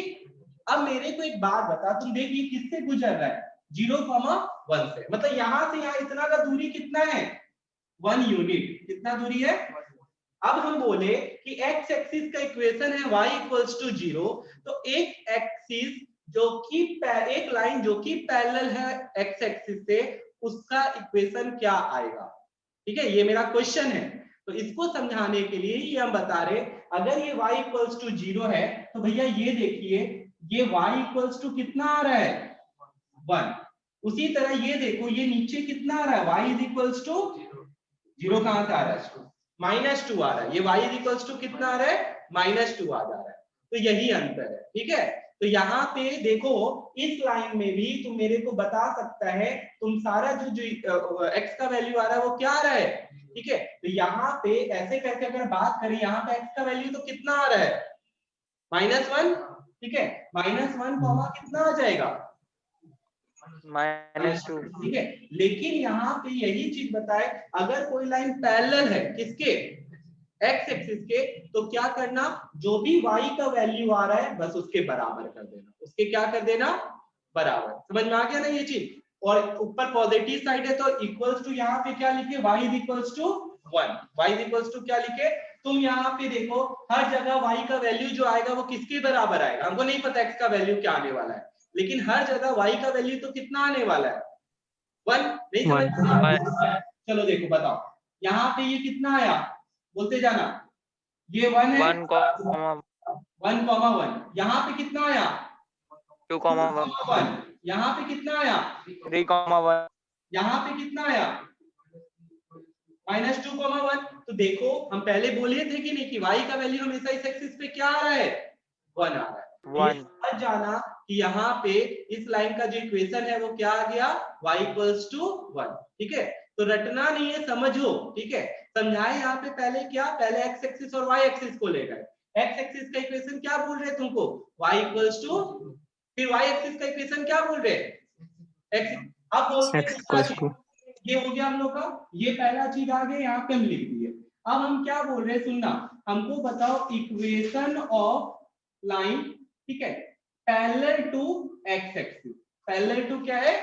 अब मेरे को एक बात बता, तुम देख ये किससे गुजर रहा है? 0,1 से, मतलब यहाँ से यहाँ इतना का दूरी कितना है? 1 यूनिट। कितना दूरी है? अब हम बोले कि x एक्सिस का इक्वेशन है y इक्वल्स टू 0, तो एक एक्सिस जो कि एक लाइन जो कि पैरेलल है x एक्सिस से, उसका इक्वेशन क्या आएगा? ठीक है, ये मेरा क्वेश्चन है। तो इसको समझाने के लिए ये हम बता रहे, अगर ये y इक्वल्स टू 0 है तो भैया ये देखिए ये y इक्वल्स टू कितना आ रहा है? 1। उसी तरह ये देखो ये नीचे कितना आ रहा है? y इज इक्वल्स टू 0 कहां से आ रहा है? -2 आ रहा है। ये y इज इक्वल्स टू कितना आ रहा है? -2 आ जा रहा है। तो यही अंतर है, ठीक है। तो यहाँ पे देखो इस लाइन में भी तुम मेरे को बता सकता है, तुम सारा जो x का वैल्यू आ रहा है वो क्या आ रहा है? ठीक है, तो यहाँ पे ऐसे करके अगर बात करें, यहाँ पे x का वैल्यू तो कितना आ रहा है? -1, ठीक है। -1 कॉमा कितना आ जाएगा? -2, ठीक है। लेकिन यहाँ पे यही चीज बताए, अगर कोई लाइन पैरेलल है किसके? एक्स एक्सिस के, तो क्या करना? जो भी y का वैल्यू आ रहा है बस उसके बराबर कर देना, उसके क्या कर देना? बराबर। समझ में आ गया ना ये चीज? और ऊपर पॉजिटिव साइड है तो इक्वल्स टू, यहाँ पे क्या लिखे? y is equals to 1। y is equals to क्या लिखे? तुम यहाँ पे देखो हर जगह y का वैल्यू जो आएगा वो किसके बराबर आएगा? हमको नहीं पता x का वैल्यू क्या आने वाला है, लेकिन हर जगह y का वैल्यू तो कितना आने वाला है? 1। नहीं समझ? चलो देखो बताओ, यहाँ पे ये कितना आया? बोलते जाना। ये 1 है, 1,1। यहाँ पे कितना आया? 2,1, यहाँ पे कितना आया? 3,1, यहाँ पे कितना आया? -2,1। तो देखो हम पहले बोले थे कि नहीं कि y का वैल्यू हमेशा इस एक्सिस पे क्या आ रहा है? 1 आ रहा है। 1, समझ जाना कि यहाँ पे इस लाइन का जो इक्वेशन है वो क्या आ गया? y इक्वल्स टू 1, ठीक है। तो रटना नहीं है, समझो, ठीक है। समझाए यहाँ पे पहले क्या? पहले x एक्सिस और y एक्सिस को ले गए। x एक्सिस का इक्वेशन क्या बोल रहे तुमको? y इक्वल्स टू, फिर y एक्सिस का इक्वेशन क्या बोल रहे? x। अब बोलते हैं दूसरा चीज, ये हो गया हम लोग का, ये पहला चीज आ गया, यहाँ पे हम लिख दिए। अब हम क्या बोल रहे हैं? सुनना, हमको बताओ इक्वेशन ऑफ लाइन, ठीक है, parallel to x axis. Parallel to क्या है?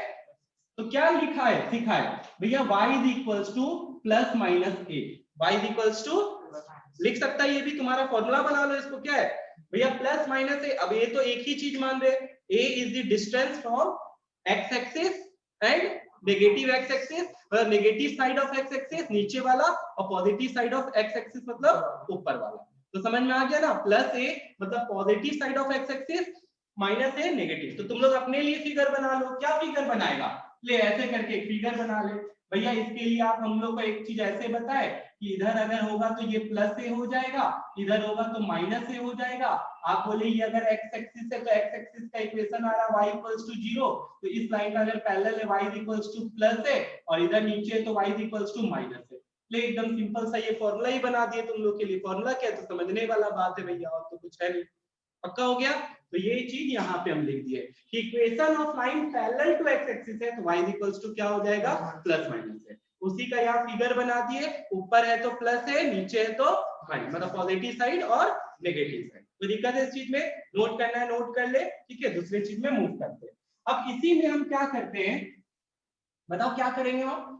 तो क्या लिखा है, सिखा है भैया? y is equals to plus minus a। y is equals to, लिख सकता है ये भी, तुम्हारा फॉर्मूला बना लो इसको। क्या है भैया? Plus minus a। अब ये तो एक ही चीज मान रहे, a is the distance from X axis and negative X axis, मतलब negative side of x axis नीचे वाला और positive side of x axis मतलब ऊपर वाला। तो समझ में आ गया ना, प्लस ए मतलब positive side of x axis, minus A negative. तो तुम लोग अपने लिए फिगर बना लो, क्या फिगर बनाएगा, ले ऐसे करके एक फिगर बना ले भैया। इसके लिए आप हम लोग को एक चीज ऐसे बताए कि इधर अगर होगा तो ये प्लस ए हो जाएगा, इधर होगा तो माइनस ए हो जाएगा। आप बोले ये अगर एक्स एक्सिस है तो एक्स एक्सिस का इक्वेशन आ रहा है y इक्वल्स टू 0, तो इस लाइन का अगर पैरेलल है y इक्वल्स टू प्लस है और इधर नीचे है तो y इक्वल्स टू माइनस है। ले एकदम सिंपल सा ये फॉर्मूला ही बना दिए तुम लोग के लिए। फॉर्मूला क्या है तो समझने वाला बात है भैया, और तो कुछ है नहीं। पक्का हो गया? तो ये चीज यहाँ पे हम लिख दिए कि equation of line parallel to x axis है तो y इक्वल्स टू क्या हो जाएगा, प्लस माइनस है। उसी का यहाँ फिगर बना दिए, ऊपर है तो प्लस है, नीचे है तो माइनस, मतलब पॉजिटिव साइड और नेगेटिव साइड। तो दिक्कत है इस चीज में, नोट करना है नोट कर ले, ठीक है। दूसरे चीज में मूव करते हैं। अब इसी में हम क्या करते हैं, बताओ क्या करेंगे हम।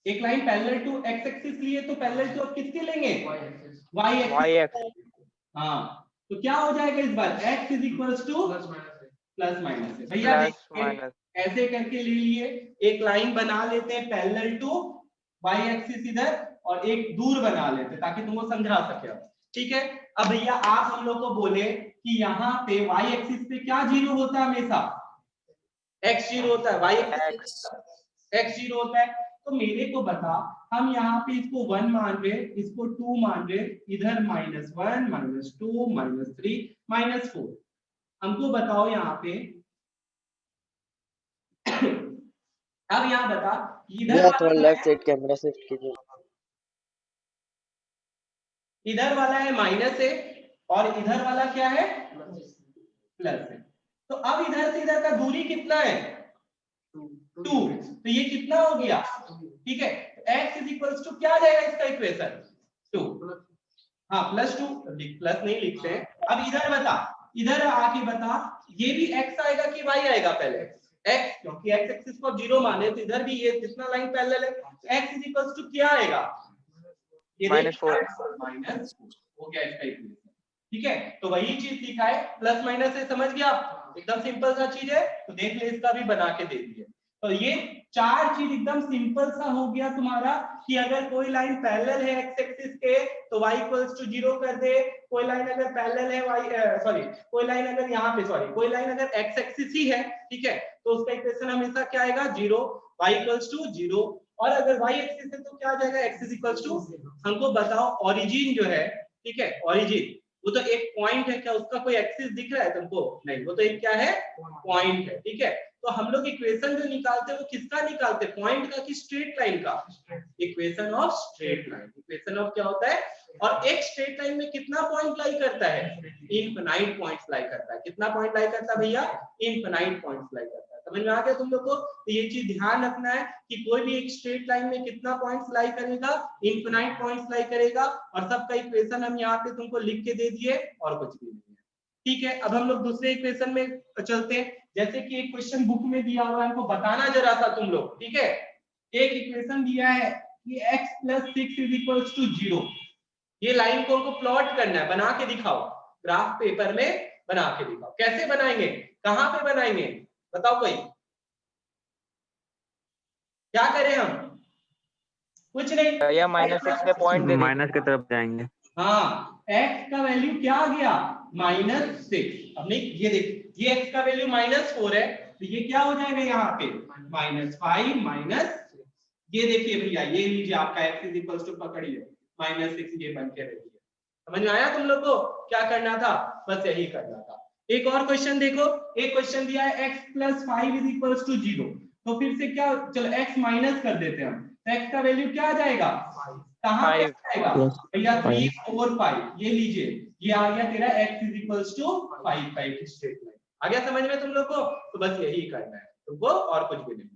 एक line parallel to x axis लिए तो पैरेलल टू किसके लेंगे, y एक्सिस। हाँ, तो क्या हो जाएगा इस बार, x is equals to plus minus है भैया। ऐसे करके ले लिए, एक लाइन बना लेते हैं पैरेलल टू y एक्सिस इधर और एक दूर बना लेते हैं ताकि तुमको समझा सके, ठीक है। अब भैया आप हम लोग को बोले कि यहाँ पे y एक्सिस पे क्या जीरो होता है, हमेशा x जीरो होता है, y x जीरो होता है। तो मेरे को बता, हम यहाँ पे इसको 1 मान रहे, इसको 2 मान रहे, इधर -1 -2 -3 -4। हमको बताओ यहाँ पे अब यहाँ बता इधर थोड़ा लेफ्ट साइड कैमरा शिफ्ट कीजिए। इधर वाला है -a और इधर वाला क्या है, प्लस है। तो अब इधर से इधर का दूरी कितना है, 2। तो ये कितना हो गया, ठीक है। x इज इक्वल्स टू क्या आ जाएगा इसका इक्वेशन, 2। हाँ +2, प्लस नहीं लिखते हैं। अब इधर बता, इधर आके बता ये भी x आएगा कि y आएगा, पहले x, क्योंकि x एक्सिस को 0 माने तो इधर भी ये जितना लाइन पैरेलल है x इज इक्वल्स टू क्या आएगा, ये -4 हो गया इसका इक्वेशन, ठीक है। तो वही चीज लिखा है, प्लस माइनस से समझ गया, एकदम सिंपल सा चीज है। तो देख ले, इसका भी बना के दे दिए। तो ये 4 चीज एकदम सिंपल सा हो गया तुम्हारा कि अगर कोई लाइन पैरेलल है एक्स एक्सिस के तो y इक्वल्स टू 0 कर दे। कोई लाइन अगर पैरेलल है कोई लाइन अगर यहाँ पे कोई लाइन अगर एक्स एक्सिस ही है, ठीक है, तो उसका इक्वेशन हमेशा क्या आएगा, 0, y इक्वल्स टू 0। और अगर y एक्सिस है तो क्या आ जाएगा, x इज इक्वल्स टू। हमको बताओ ओरिजिन जो है, ठीक है, ओरिजिन वो तो एक पॉइंट है, क्या उसका कोई एक्सिस दिख रहा है तुमको, नहीं, वो तो एक क्या है, पॉइंट है, ठीक है। तो हम लोग इक्वेशन जो निकालते हैं वो किसका निकालते हैं, पॉइंट का कि स्ट्रेट लाइन का, equation of straight line. Equation of क्या होता है, और एक स्ट्रेट लाइन में कितना पॉइंट लाई करता है, इनफिनाइट पॉइंट्स लाई करता है। कितना पॉइंट लाई करता है भैया, इनफिनाइट पॉइंट्स लाई करता है। समझ में आ गया तुम लोग को? तो ये चीज ध्यान रखना है कि कोई भी एक स्ट्रेट लाइन में कितना पॉइंट्स लाई करेगा, इनफिनाइट पॉइंट्स लाई करेगा। और सबका इक्वेशन हम यहाँ पे तुमको लिख के दे दिए, और कुछ भी नहीं है, ठीक है। अब हम लोग दूसरे इक्वेशन में चलते हैं। जैसे कि एक क्वेश्चन बुक में दिया हुआ है, हमको बताना जरा सा तुम लोग, ठीक है। एक इक्वेशन दिया है कि x + 6 = 0। ये लाइन को हमको प्लॉट करना है, बना के दिखाओ, ग्राफ पेपर में बना के दिखाओ। कैसे बनाएंगे, कहाँ पे बनाएंगे, बताओ कोई, क्या करें हम, कुछ नहीं, या -6 पे पॉइंट दे माइनस की तरफ जाएंगे। हाँ, x का वैल्यू क्या आ गया, -6। अब नहीं, ये देख, ये x का वैल्यू -4 है, तो ये क्या हो जाएगा यहाँ पे, -5 ये देखिए भैया, ये लीजिए आपका x इज इक्वल्स टू, पकड़िए, -6 ये बन के रही है। समझ में आया तुम लोग को क्या करना था, बस यही करना था। एक और क्वेश्चन देखो, एक क्वेश्चन दिया है x + 5 = 0। तो फिर से क्या, चलो x माइनस कर देते हैं हम, तो x का वैल्यू क्या आ जाएगा, कहाँ पे आएगा भैया, 3 4 5, ये लीजिए, ये आ गया तेरा x इज इक्वल्स टू 5 की स्ट्रेट लाइन। आ गया समझ में तुम लोग को? तो बस यही करना है तुमको, और कुछ भी नहीं।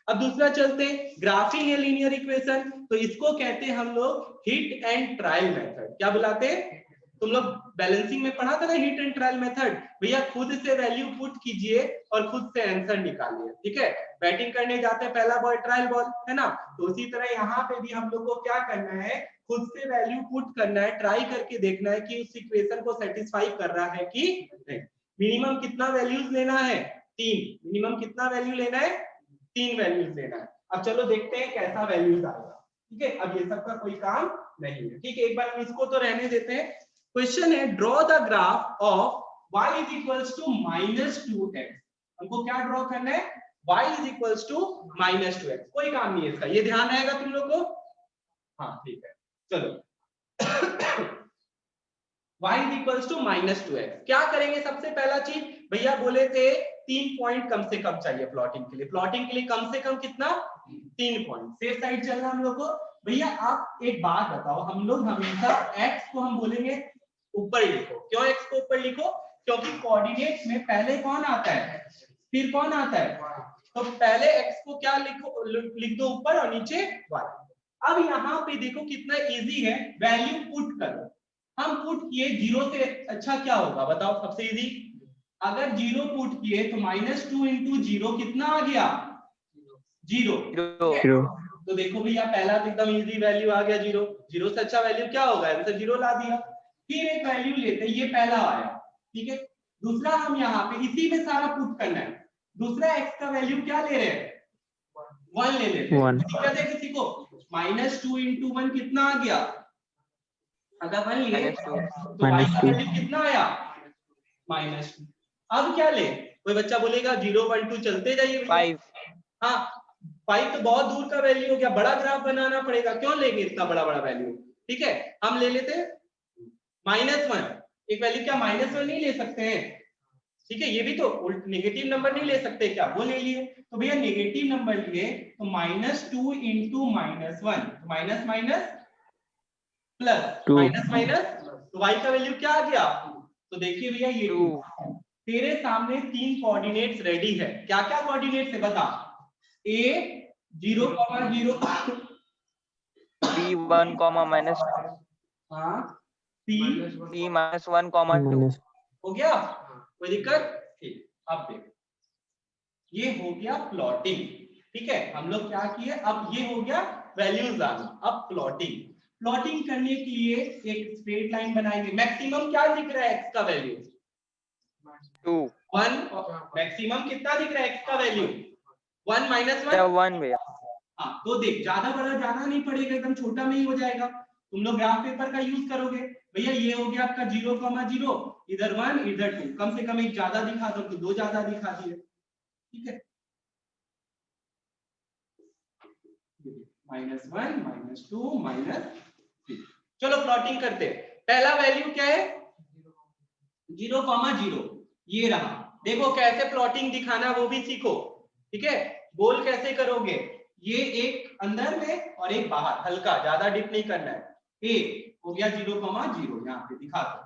अब दूसरा चलते, ग्राफिंग ए लीनियर इक्वेशन। तो इसको कहते हैं हम लोग हिट एंड ट्रायल मेथड। क्या बुलाते हैं, तुम लोग बैलेंसिंग में पढ़ा था ना, हिट एंड ट्रायल मेथड। भैया खुद से वैल्यू पुट कीजिए और खुद से आंसर निकालिए, ठीक है। बैटिंग करने जाते हैं, पहला बॉल ट्रायल बॉल है ना, तो उसी तरह यहाँ पे भी हम लोग को क्या करना है, खुद से वैल्यू पुट करना है, ट्राई करके देखना है कि उस इक्वेशन को सेटिस्फाई कर रहा है कि नहीं। मिनिमम कितना वैल्यूज लेना है, 3 मिनिमम कितना वैल्यू लेना है 3 वैल्यूज लेना है। अब चलो देखते हैं कैसा वैल्यूज आएगा। ठीक है, अब ये सब का कोई काम नहीं है। ठीक है, एक बार हम इसको तो रहने देते हैं। क्वेश्चन है draw the graph of y is equals to -2x। हमको क्या ड्रॉ करना है y is equals to -2x। कोई काम नहीं है इसका, ये ध्यान रहेगा तुम लोग को। हाँ ठीक है, चलो y is equals to -2x। क्या करेंगे सबसे पहला चीज, भैया बोले थे 3 पॉइंट कम से कम चाहिए प्लॉटिंग के लिए। प्लॉटिंग के लिए कम से कम कितना 3 पॉइंट। सेफ साइड चलना हम लोग को। भैया आप एक बात बताओ, हम लोग हमेशा x को हम बोलेंगे ऊपर लिखो। क्यों x को ऊपर लिखो, क्योंकि कोऑर्डिनेट्स में पहले कौन आता है फिर कौन आता है। तो पहले x को क्या लिखो, लिख दो ऊपर और नीचे y। अब यहाँ पे देखो कितना इजी है, वैल्यू पुट करो। हम पुट किए 0 से अच्छा क्या होगा बताओ, सबसे इजी। अगर 0 पुट किए तो -2 × 0 कितना आ गया 0। तो देखो भैया पहला तो एकदम इजी वैल्यू आ गया 0। 0 से अच्छा वैल्यू क्या होगा, आंसर 0 ला दिया। फिर एक वैल्यू लेते हैं, ये पहला आया। ठीक है, दूसरा हम यहाँ पे इसी में सारा पुट करना है। दूसरा x का वैल्यू क्या ले रहे हैं 1 ले लेते हैं। दिक्कत है किसी को, -2 × 1 कितना आ गया, अगर 1 लिए तो y का वैल्यू कितना आया -2। अब क्या ले, कोई बच्चा बोलेगा 0 1 2 चलते जाइए 5। हाँ 5 तो बहुत दूर का वैल्यू हो गया, बड़ा ग्राफ बनाना पड़ेगा। क्यों लेंगे इतना बड़ा बड़ा वैल्यू। ठीक है, हम ले लेते -1। एक वैल्यू क्या -1 नहीं ले सकते हैं। ठीक है, ये भी तो नेगेटिव नंबर नहीं ले सकते क्या, वो ले लिए। तो भैया नेगेटिव नंबर लिए तो -2 × -1 तो minus minus plus minus minus, तो y का वैल्यू क्या आ गया। तो देखिए भैया ये 2। तेरे सामने 3 कोऑर्डिनेट्स रेडी है। क्या क्या कोऑर्डिनेट्स है बता, a 0, 0 b 1, -, हाँ c -1, 2 हो गया, कोई दिक्कत। ठीक, अब देख ये हो गया प्लॉटिंग। ठीक है, हम लोग क्या किए, अब ये हो गया वैल्यूज आना। अब प्लॉटिंग करने के लिए एक स्ट्रेट लाइन बनाएंगे। मैक्सिमम क्या दिख रहा है x का वैल्यू 2 1। मैक्सिमम कितना दिख रहा है x का वैल्यू 1 -1 1 भैया। हाँ तो देख ज्यादा बड़ा जाना नहीं पड़ेगा, एकदम छोटा में ही हो जाएगा। तुम लोग ग्राफ पेपर का यूज करोगे। भैया ये हो गया आपका 0, 0 इधर 1 इधर 2। कम से कम एक ज्यादा दिखा दो तो 2 ज्यादा दिखा दिए। ठीक है, -1 -2 -3। चलो प्लॉटिंग करते हैं। पहला वैल्यू क्या है 0, 0 ये रहा। देखो कैसे प्लॉटिंग दिखाना वो भी सीखो। ठीक है, गोल कैसे करोगे, ये एक अंदर में और एक बाहर, हल्का ज्यादा डिप नहीं करना है। a हो गया 0, 0 यहाँ पे दिखा दो।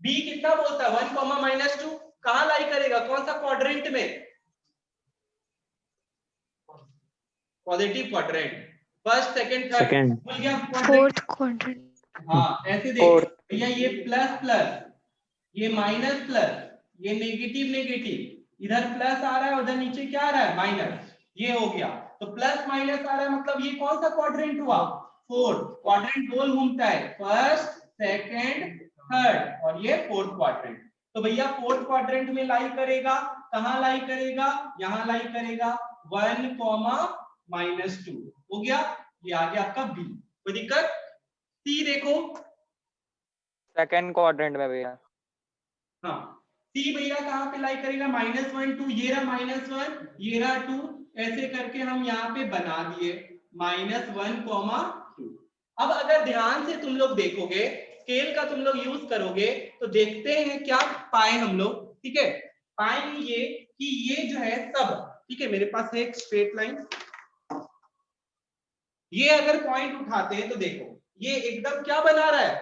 b कितना बोलता है 1, -2 कहाँ लाई करेगा, कौन सा क्वाड्रेंट में, positive quadrant, first second third, भूल गया फोर्थ क्वाड्रेंट। हाँ ऐसे देख भैया, ये प्लस प्लस, ये माइनस प्लस, ये नेगेटिव नेगेटिव, इधर प्लस आ रहा है उधर नीचे क्या आ रहा है माइनस, ये हो गया। तो प्लस माइनस आ रहा है, मतलब ये कौन सा क्वाड्रेंट हुआ फोर्थ। क्वाड्रेंट गोल घूमता है, फर्स्ट सेकंड थर्ड और ये फोर्थ क्वाड्रेंट। तो भैया फोर्थ क्वाड्रेंट में लाई करेगा, कहां लाई करेगा, यहां लाई करेगा 1, -2 हो गया। ये आ गया आपका बी, कोई दिक्कत। सी देखो सेकंड क्वाड्रेंट में भैया। हाँ सी भैया कहां पे लाई करेगा, -1 2, ये रहा -1 ये रहा 2, ऐसे करके हम यहाँ पे बना दिए -1, 2। अब अगर ध्यान से तुम लोग देखोगे, स्केल का तुम लोग यूज करोगे तो देखते हैं क्या पाए हम लोग। ठीक है, पाएंगे ये कि ये जो है सब, ठीक है मेरे पास है एक स्ट्रेट लाइन, ये अगर पॉइंट उठाते हैं तो देखो ये एकदम क्या बना रहा है,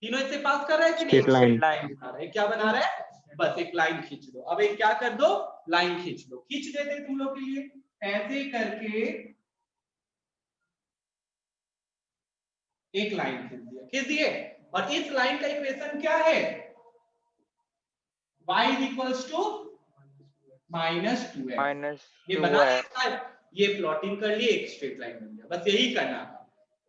तीनों इससे पास कर रहा है कि नहीं, स्ट्रेट लाइन क्या बना रहा है, बस एक लाइन खींच दो। अब एक क्या कर दो, लाइन खींच दो, खींच देते हैं तुम लोग के लिए ऐसे करके एक लाइन खींच दिए। और इस लाइन का इक्वेशन क्या है, y -2x। ये बना है, ये प्लॉटिंग कर लिए, एक स्ट्रेट लाइन बन गया। बस यही करना था,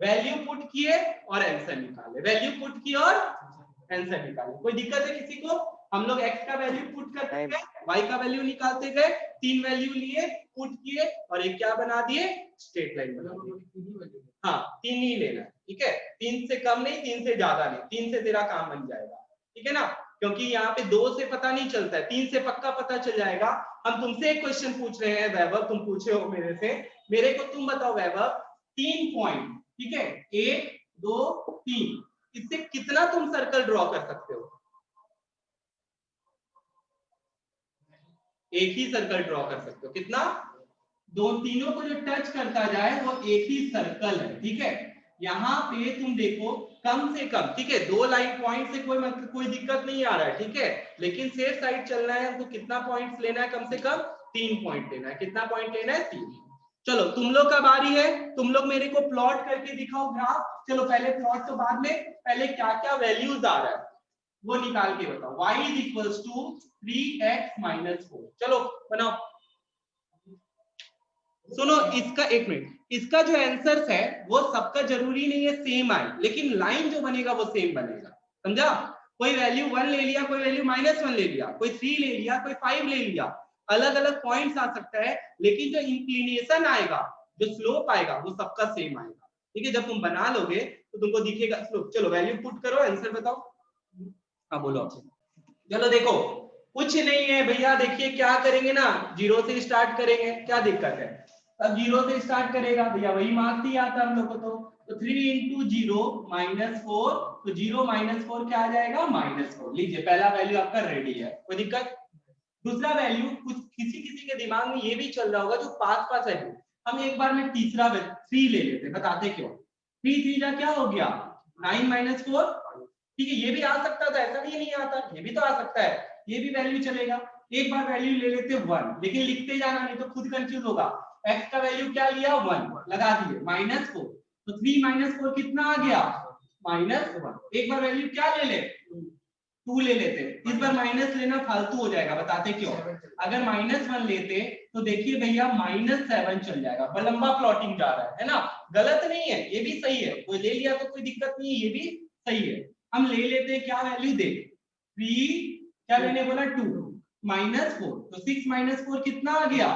वैल्यू पुट किए और आंसर निकाले, वैल्यू पुट किए और आंसर निकाले। कोई दिक्कत है किसी को, हम लोग x का वैल्यू पुट करते नहीं। गए, y का वैल्यू निकालते गए, 3 वैल्यू लिए, पुट किए और एक क्या बना दिए, स्ट्रेट लाइन बना दिए। हाँ 3 ही लेना है, ठीक है, 3 से कम नहीं, 3 से ज्यादा नहीं, 3 से तेरा काम बन जाएगा, ठीक है ना, क्योंकि यहाँ पे 2 से पता नहीं चलता है, 3 से पक्का पता चल जाएगा। हम तुमसे एक क्वेश्चन पूछ रहे हैं वैभव, तुम पूछे हो मेरे से, मेरे को तुम बताओ वैभव 3 पॉइंट, ठीक है, 1 2 3, इससे कितना तुम सर्कल ड्रॉ कर सकते हो? एक ही सर्कल ड्रॉ कर सकते हो, कितना? दो तीनों को जो टच करता जाए वो एक ही सर्कल है, ठीक है। यहाँ पे तुम देखो कम से कम, ठीक है, 2 लाइन पॉइंट से कोई मतलब कोई दिक्कत नहीं आ रहा है, ठीक है, लेकिन सेफ साइड चलना है हमको, कितना पॉइंट्स लेना है? कम से कम 3 पॉइंट लेना है। कितना पॉइंट लेना है? 3। चलो तुम लोग का बारी है, तुम लोग मेरे को प्लॉट करके दिखाओ ग्राफ। चलो पहले प्लॉट तो बाद में, पहले क्या क्या वैल्यूज आ रहा है वो निकाल के बताओ। y is equals to 3x minus 4। चलो बनाओ। सुनो इसका एक मिनट, इसका जो आंसर है वो सबका जरूरी नहीं है सेम आए, लेकिन लाइन जो बनेगा वो सेम बनेगा, समझा? कोई वैल्यू 1 ले लिया, कोई वैल्यू -1 ले लिया, कोई 3 ले लिया, कोई 5 ले लिया, अलग अलग पॉइंट्स आ सकता है, लेकिन जो इंक्लिनेशन आएगा, जो स्लोप आएगा वो सबका सेम आएगा, ठीक है। जब तुम बना लोगे तो तुमको दिखेगा स्लोप। चलो वैल्यू पुट करो, आंसर बताओ। हाँ बोलो। चलो देखो कुछ नहीं है भैया, देखिए क्या करेंगे ना, 0 से स्टार्ट करेंगे, क्या दिक्कत है? अब 0 से स्टार्ट करेगा भैया, वही मार्क्स ही आता हम लोग को। तो 3 into 0 -4, तो 0 -4 क्या आ जाएगा? -4। लीजिए पहला वैल्यू आपका रेडी है, कोई दिक्कत? दूसरा वैल्यू कुछ किसी किसी के दिमाग में ये भी चल रहा होगा जो पास वैल्यू, हम एक बार में तीसरा 3 ले लेते, बताते क्यों? 3 3 जा क्या हो गया? 9 - 4, ठीक है, ये भी आ सकता था, ऐसा नहीं नहीं आता, ये भी तो आ सकता है, ये भी वैल्यू चलेगा। एक बार वैल्यू ले लेते 1, लेकिन लिखते जाना नहीं तो खुद कंफ्यूज होगा। x का वैल्यू क्या लिया? 1 लगा दिए, -4, तो 3 - 4 कितना आ गया? -1। एक बार वैल्यू क्या ले ले? 2 ले लेते, इस बार माइनस लेना फालतू हो जाएगा, बताते क्यों? अगर -1 लेते तो देखिए भैया -7 चल जाएगा, लंबा प्लॉटिंग जा रहा है ना, गलत नहीं है, ये भी सही है, कोई ले लिया तो कोई दिक्कत नहीं है, ये भी सही है। हम ले लेते हैं, क्या वैल्यू दे? 3, क्या लेने बोला? 2 -4, तो 6 - 4 कितना आ गया?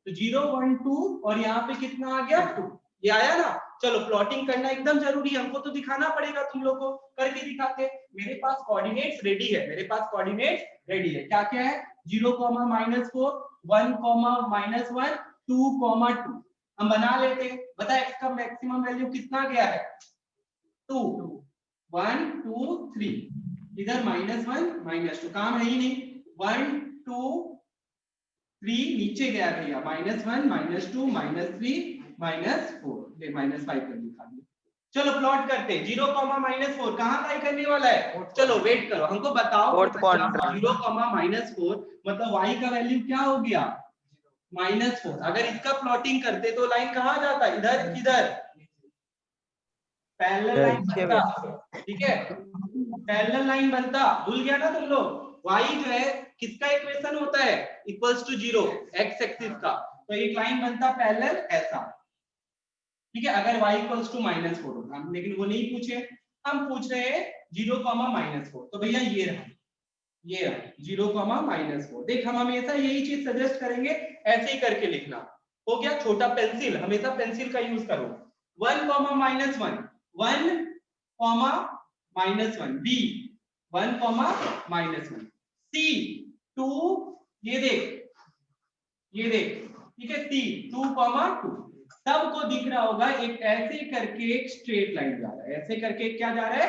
तो 0 1 2, और यहाँ पे कितना आ गया? 2। ये आया ना? चलो प्लॉटिंग करना एकदम जरूरी है, हमको तो दिखाना पड़ेगा, तुम लोग को करके दिखाते। मेरे पास कोऑर्डिनेट्स रेडी है, मेरे पास कोऑर्डिनेट्स रेडी है, क्या क्या है? 0, -4, 1, -1, 2, 2। हम बना लेते हैं, बता x का मैक्सिमम वैल्यू कितना गया है? 2, 1 2 3, इधर -1 -2, काम है ही नहीं, 1 2 3 नीचे गया भैया, -1 -2 -3 -4, ले -5 कर दिखा दिया। चलो प्लॉट करते हैं, 0, -4 कहाँ लाई करने वाला है? चलो वेट करो, हमको बताओ 4th quadrant। 0, -4 मतलब y का वैल्यू क्या हो गया? -4। अगर इसका प्लॉटिंग करते तो लाइन कहाँ जाता? इधर, किधर? पैरेलल लाइन बनता, ठीक है, पैरेलल लाइन बनता। भूल गया ना तुम लोग? y जो है किसका इक्वेशन होता है? इक्वल्स टू 0, x एक्सिस का, तो एक लाइन बनता पैरेलल ऐसा, ठीक है, अगर y इक्वल्स टू -4 होता, लेकिन वो नहीं पूछे, हम पूछ रहे हैं 0, -4, तो भैया ये रहा, ये रहा 0, -4। देख हम हमेशा यही चीज सजेस्ट करेंगे, ऐसे ही करके लिखना। हो गया? छोटा पेंसिल, हमेशा पेंसिल का यूज करो। 1, -1, 1, -1, b 1, -1, c 2, ये देख, ये देख, ठीक है, c 2, 2। सबको दिख रहा होगा एक ऐसे करके एक स्ट्रेट लाइन जा रहा है, ऐसे करके क्या जा रहा है?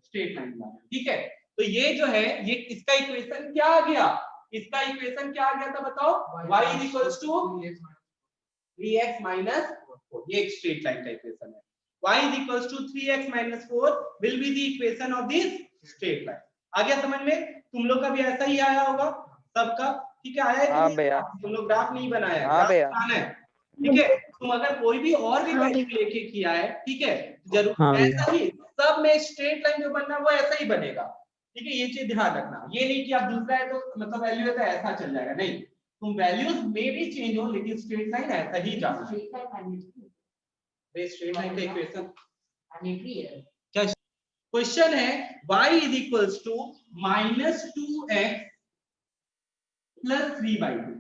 स्ट्रेट लाइन जा रहा है, ठीक है। तो ये जो है, ये इसका इक्वेशन क्या आ गया? इसका इक्वेशन क्या आ गया था बताओ? y is equals to 3x minus 4, ये एक स्ट्रेट लाइन का इक्वेशन है। y is equals to 3x minus 4 will be the equation of this straight line। आ गया समझ में? तुम लोग का भी ऐसा ही आया होगा सबका, ठीक है, आया है? हाँ भैया। तुम लोग ग्राफ नहीं बनाया है, हाँ भैया। ग्राफ बनाना है, ठीक है। तुम अगर कोई भी और भी वैल्यू लेके किया है, ठीक है, जरूर ऐसा ही सब में स्ट्रेट लाइन जो बनना वो ऐसा ही बनेगा, ठीक है, ये चीज ध्यान रखना। ये नहीं कि आप दूसरा है तो मतलब वैल्यू है तो ऐसा चल जाएगा, नहीं, तुम वैल्यूज में भी चेंज हो लेकिन स्ट्रेट लाइन ऐसा ही जाना है। स्ट्रेट लाइन का इक्वेशन क्या? क्वेश्चन है y is equals to -2x plus 3/2।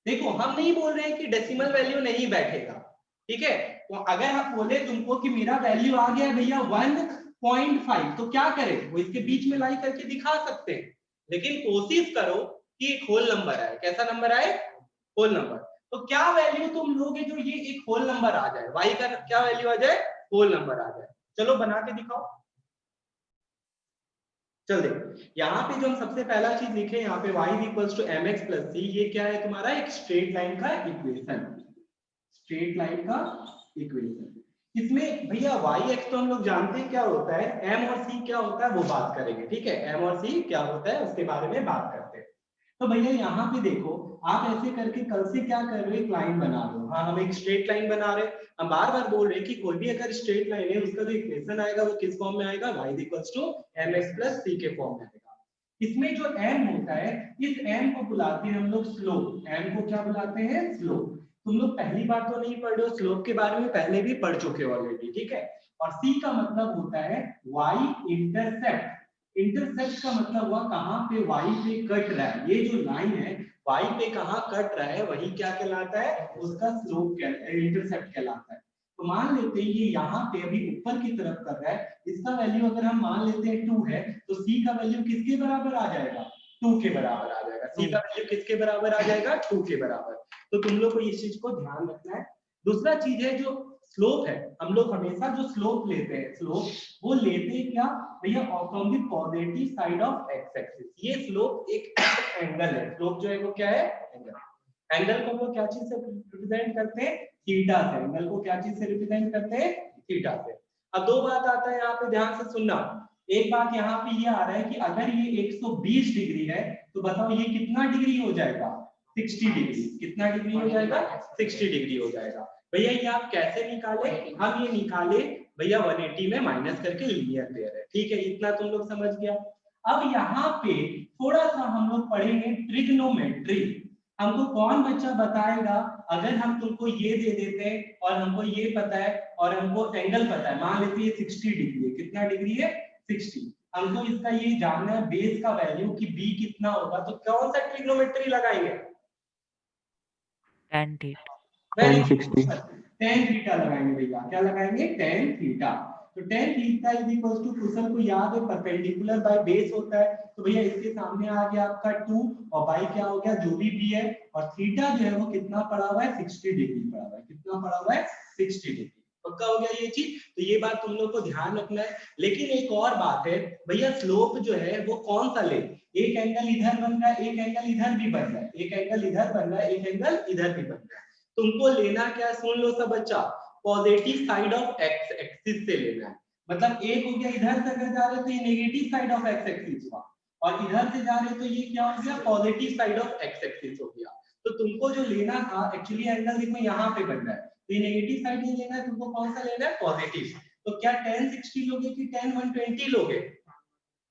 देखो हम नहीं बोल रहे हैं कि डेसिमल वैल्यू नहीं बैठेगा, ठीक है। तो अगर हम बोले तुमको कि मेरा वैल्यू आ गया भैया 1.5 तो क्या करें, वो इसके बीच में लाई करके दिखा सकते हैं, लेकिन कोशिश करो कि एक होल नंबर आए। कैसा नंबर आए? Whole number. तो क्या वैल्यू तुम लोगे जो ये एक होल नंबर आ जाए, y का क्या वैल्यू आ जाए? होल नंबर आ जाए। चलो बना के दिखाओ। चल देखो यहाँ पे जो हम सबसे पहला चीज लिखे यहाँ पे y equals to mx plus c, ये क्या है तुम्हारा? एक स्ट्रेट लाइन का इक्वेशन, स्ट्रेट लाइन का इक्वेशन। इसमें भैया y x तो हम लोग जानते हैं क्या होता है, m और c क्या होता है वो बात करेंगे, ठीक है। m और c क्या होता है उसके बारे में बात करते हैं। तो भैया यहाँ पे देखो आप ऐसे करके कल से क्या कर रहे हो, एक लाइन बना रहे हो। हाँ हम एक स्ट्रेट लाइन बना रहे हैं। हम बार बार बोल रहे हैं कि कोई भी अगर स्ट्रेट लाइन है उसका जो इक्वेशन आएगा वो किस फॉर्म में आएगा? y equals to mx plus c के फॉर्म में आएगा। इसमें जो m होता है, इस m को बुलाते हैं हम लोग स्लोप। m को क्या बुलाते हैं? स्लोप। तुम लोग पहली बार तो नहीं पढ़ रहे हो, स्लोप के बारे में पहले भी पढ़ चुके हो ऑलरेडी, ठीक है। और c का मतलब होता है y इंटरसेप्ट। इंटरसेप्ट का मतलब हुआ कहां पे y पे कट रहा है, ये जो लाइन है y पे कहां कट रहा है वही क्या कहलाता है? उसका स्लोप इंटरसेप्ट कहलाता है। तो मान लेते हैं ये यहाँ पे अभी ऊपर की तरफ कर रहा है, इसका वैल्यू अगर हम मान लेते हैं 2 है, तो c का वैल्यू किसके बराबर आ जाएगा? 2 के बराबर आ जाएगा। c का वैल्यू किसके बराबर आ जाएगा? 2 के बराबर। तो तुम लोग को इस चीज को ध्यान रखना है। दूसरा चीज है जो स्लोप है, हम लोग हमेशा जो स्लोप लेते हैं, स्लोप वो लेते हैं क्या भैया? From the positive side of x axis. ये स्लोप एक एंगल है, स्लोप जो है वो क्या है? एंगल। एंगल को वो क्या चीज से रिप्रेजेंट करते हैं? थीटा से। एंगल को क्या चीज से रिप्रेजेंट करते हैं? थीटा से। अब दो बात आता है यहाँ पे, ध्यान से सुनना। एक बात यहाँ पे ये आ रहा है कि अगर ये 120 डिग्री है तो बताओ ये कितना डिग्री हो जाएगा? 60 डिग्री। कितना डिग्री हो जाएगा? 60 डिग्री हो जाएगा। भैया ये आप कैसे निकाले? हम ये निकाले भैया 180 में माइनस करके लीनियर पेयर है, ठीक है। इतना तुम लोग समझ गया। अब यहाँ पे थोड़ा सा हम लोग पढ़ेंगे ट्रिग्नोमेट्री। हमको कौन बच्चा बताएगा अगर हम तुमको ये दे देते हैं और हमको ये पता है और हमको एंगल पता है, मान लेते हैं 60 डिग्री है। कितना डिग्री है? 60। हमको इसका ये जानना है बेस का वैल्यू कि b कितना होगा, तो कौन सा ट्रिग्नोमेट्री लगाएंगे? tan theta, tan 60, tan theta लगाएंगे भैया। क्या लगाएंगे? tan theta. तो tan theta is equals to, Kushal को याद है परपेंडिकुलर बाय बेस होता है, तो भैया इसके सामने आ गया आपका 2 और बाई क्या हो गया? जो भी b है, और थीटा जो है वो कितना पड़ा हुआ है? 60 डिग्री पड़ा हुआ है। कितना पड़ा हुआ है? 60 डिग्री। पक्का हो गया ये चीज? तो ये बात तुम लोग को ध्यान रखना है। लेकिन एक और बात है भैया, स्लोप जो है वो कौन सा ले? एक एंगल इधर बन रहा है, एक एंगल इधर भी बन रहा है, एक एंगल इधर बन रहा है, एक एंगल इधर भी बन रहा है। तुमको लेना क्या? सुन लो सब बच्चा, positive side of x axis से लेना है। मतलब एक हो गया इधर से अगर जा रहे तो ये negative side of x axis हुआ, और इधर से जा रहे तो ये क्या हो गया? Positive side of x axis हो गया। तो तुमको जो लेना था एक्चुअली एंगल देखो यहाँ पे बन रहा है, तो ये नेगेटिव साइड नहीं लेना है, तुमको कौन सा लेना है? पॉजिटिव। तो क्या tan 60 लोगे कि tan 120 लोगे?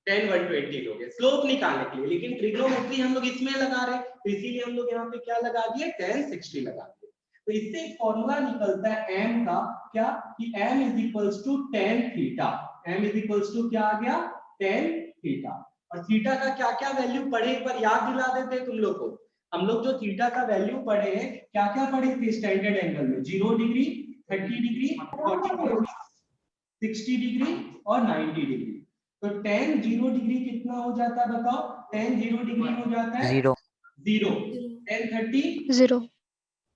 tan 120 लोगे स्लोप निकालने के लिए। लेकिन ट्रिग्नोमेट्री हम लोग इसमें लगा रहे हैं, तो इसीलिए हम लोग यहाँ पे क्या लगा दिए? tan 60 लगा दिए। तो इससे एक फॉर्मूला निकलता है m का, क्या कि m is equals to tan theta. m is equals to क्या आ गया? tan theta. और थीटा का क्या क्या वैल्यू पढ़े एक बार याद दिला देते हैं तुम लोग को। हम लोग जो थीटा का वैल्यू पढ़े हैं, क्या क्या पढ़े थे स्टैंडर्ड एंगल में? 0 डिग्री, 30 डिग्री, 45 डिग्री, 60 डिग्री और 90 डिग्री। तो tan 0 डिग्री कितना हो जाता है बताओ? tan 0 डिग्री हो जाता है 0, 0। tan 30 0,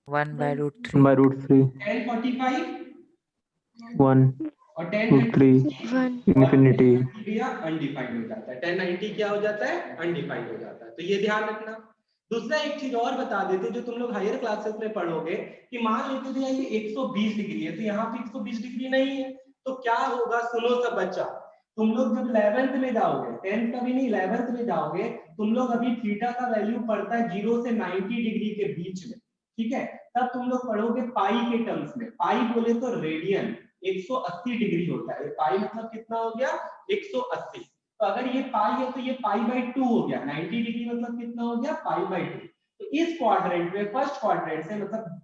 1 by root 3, tan 45 1 और tan root 3, 1, infinity. भैया अनडिफाइंड हो जाता है। tan 90 क्या हो जाता है? अनडिफाइंड हो जाता है। तो ये ध्यान रखना। दूसरा एक चीज और बता देते जो तुम लोग हायर क्लासेस में पढ़ोगे कि मान लेते थे ये 120 डिग्री है, तो यहाँ पे 120 डिग्री नहीं है, तो क्या होगा? सुनो सब बच्चा, तुम लोग जब 11th में जाओगे, 10th का भी नहीं 11th में जाओगे, तुम लोग अभी थीटा का वैल्यू पड़ता है 0 से 90 डिग्री के बीच में, ठीक है। तब तुम लोग पढ़ोगे पाई के टर्म्स में। पाई बोले तो रेडियन 180 डिग्री होता है। पाई मतलब कितना हो गया? 180। तो अगर ये पाई है तो ये पाई बाई 2 हो गया। 90 डिग्री मतलब कितना हो गया? Pi by 2। तो इस क्वाड्रेंट में, फर्स्ट क्वाड्रेंट से, मतलब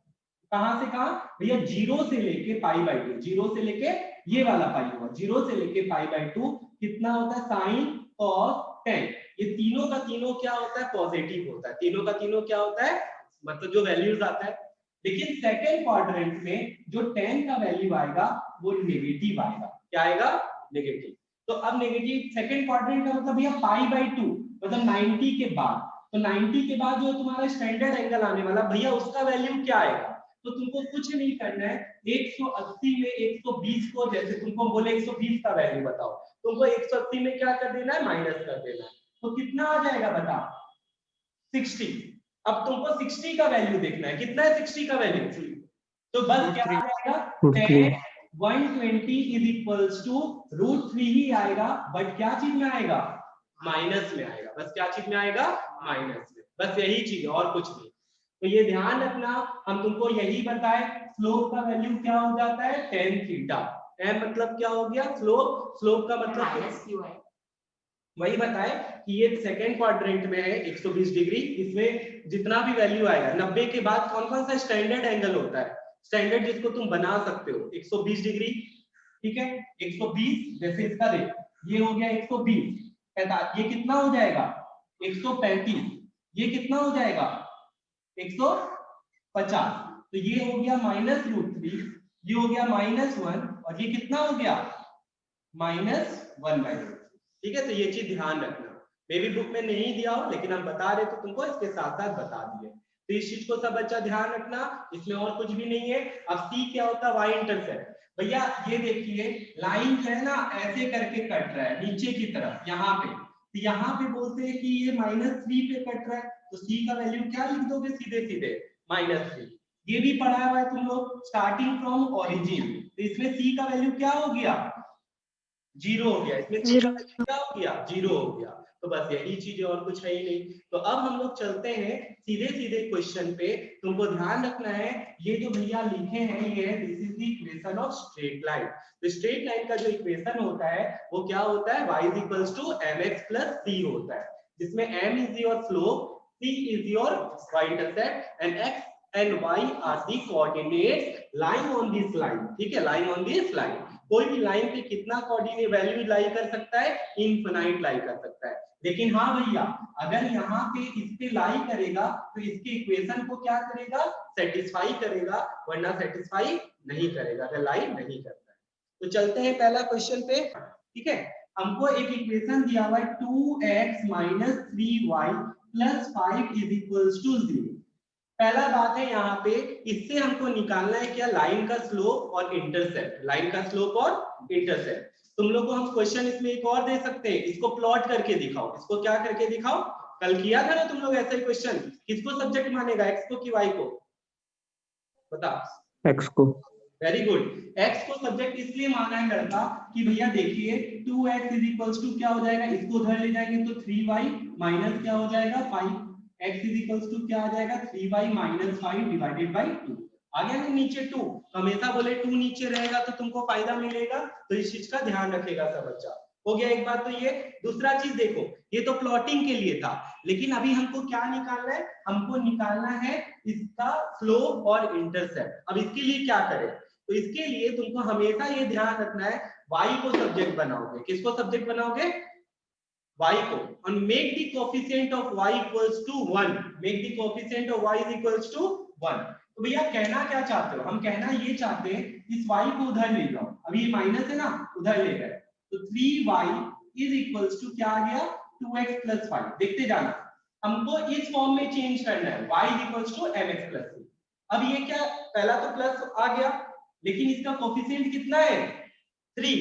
कहां से कहां भैया? 0 से लेके पाई बाई 2, 0 से लेके ये वाला पाई हुआ, 0 से लेके पाई बाई 2, कितना होता है साइन cos tan। ये तीनों का तीनों क्या होता है पॉजिटिव होता है, तीनों का तीनों क्या होता है मतलब जो वैल्यूज आता है। लेकिन सेकंड क्वाड्रेंट में जो tan का वैल्यू आएगा वो नेगेटिव आएगा। क्या आएगा नेगेटिव। तो अब नेगेटिव सेकंड क्वाड्रेंट का मतलब भैया π/2 मतलब 90 के बाद। तो 90 के बाद जो तुम्हारा स्टैंडर्ड एंगल आने वाला भैया उसका वैल्यू क्या आएगा। तो तुमको कुछ नहीं करना है, 180 में 120 को जैसे तुमको बोले 120 का वैल्यू बताओ, तुमको 180 में क्या कर देना है माइनस कर देना है। तो कितना आ जाएगा बता 60। अब तुमको 60 का वैल्यू देखना है, कितना है 60 का वैल्यू। तो बस क्या आ जाएगा tan 120 इज इक्वल्स टू √3 ही आएगा, बट क्या चीज में आएगा माइनस में आएगा। बस क्या चीज में आएगा माइनस में, बस यही चीज और कुछ नहीं। तो ये ध्यान रखना, हम तुमको यही बताए स्लोप का वैल्यू क्या हो जाता है tan थीटा। m मतलब क्या हो गया स्लोप, स्लोप का मतलब वही बताए कि ये सेकंड क्वाड्रेंट में है 120 डिग्री, इसमें जितना भी वैल्यू आएगा 90 के बाद कौन कौन सा स्टैंडर्ड एंगल होता है, स्टैंडर्ड जिसको तुम बना सकते हो 120 डिग्री। ठीक है 120 जैसे इसका देख ये हो गया 120, ये कितना हो जाएगा 135, ये कितना हो जाएगा 150। तो ये हो गया -√3, ये हो गया -1 और ये कितना हो गया -1/√3। ठीक है तो ये चीज ध्यान रखना, मे भी बुक में नहीं दिया हो लेकिन हम बता रहे तो तुमको इसके साथ साथ बता दिए। तो इस चीज को सब बच्चा ध्यान रखना, इसमें और कुछ भी नहीं है। अब सी क्या होता है वाई इंटरसेप्ट। भैया ये देखिए लाइन जो है ना ऐसे करके कट रहा है नीचे की तरफ यहाँ पे, तो यहाँ पे बोलते हैं कि ये -3 पे कट रहा है, तो सी का वैल्यू क्या लिख दोगे सीधे सीधे -3। ये भी पढ़ा हुआ है तुम लोग स्टार्टिंग फ्रॉम ओरिजिन, तो इसमें सी का वैल्यू क्या हो गया 0 हो गया, इसमें सी का वैल्यू क्या हो गया 0 हो गया। तो बस यही चीज है और कुछ है ही नहीं। तो अब हम लोग चलते हैं सीधे सीधे क्वेश्चन पे। तुमको ध्यान रखना है ये जो भैया लिखे हैं ये this is the equation of straight line. तो स्ट्रेट लाइन का जो इक्वेशन होता है वो क्या होता है y = mx + c होता है, जिसमें m is your slope, c is your y intercept and x and y are the coordinates lying on this line। ठीक है lying on this line, कोई भी लाइन पे कितना कोऑर्डिनेट वैल्यू लाई कर सकता है इनफिनाइट लाई कर सकता है। लेकिन हाँ भैया अगर यहाँ पे इस पे लाई करेगा तो इसके इक्वेशन को क्या करेगा सेटिस्फाई करेगा, वरना सेटिस्फाई नहीं करेगा अगर लाई नहीं करता है। तो चलते हैं पहला क्वेश्चन पे। ठीक है हमको एक इक्वेशन दिया हुआ है 2x - 3y + 5 = 0। पहला बात है यहाँ पे इससे हमको निकालना है क्या लाइन का स्लोप और इंटरसेप्ट, लाइन का स्लोप और इंटरसेप्ट। तुम लोग को हम क्वेश्चन इसमें एक और दे सकते हैं, इसको प्लॉट करके दिखाओ। इसको क्या करके दिखाओ, कल किया था ना तुम लोग ऐसा ही क्वेश्चन, किसको सब्जेक्ट मानेगा एक्स को कि वाई को बता। एक्स को। वेरी गुड, x को सब्जेक्ट इसलिए माना करता कि भैया देखिए 2x = क्या हो जाएगा, इसको उधर ले जाएंगे तो 3y माइनस क्या हो जाएगा 5, x = क्या आ जाएगा 3y - 5 / 2। आ गया ना नीचे 2, हमेशा बोले 2 नीचे रहेगा तो तुमको फायदा मिलेगा, तो इस चीज का ध्यान रखेगा सब बच्चा। हो गया एक बात तो ये। दूसरा चीज देखो ये तो प्लॉटिंग के लिए था, लेकिन अभी हमको क्या निकालना है, हमको निकालना है इसका स्लोप और इंटरसेप्ट। अब इसके लिए क्या करें, तो इसके लिए तुमको हमेशा ये ध्यान रखना है y को सब्जेक्ट बनाओगे। किसको सब्जेक्ट बनाओगे y को, और make the coefficient of y = 1, make the coefficient of y = 1। तो भैया कहना क्या चाहते हो, हम कहना ये चाहते हैं इस y को उधर ले जाओ, अभी ये माइनस है ना उधर ले गए तो 3y = क्या आ गया 2x + 5। देखते जाना हमको इस फॉर्म में चेंज करना है y = mx + c। अब ये क्या पहला तो प्लस आ गया लेकिन इसका कोएफिशिएंट कितना है 3।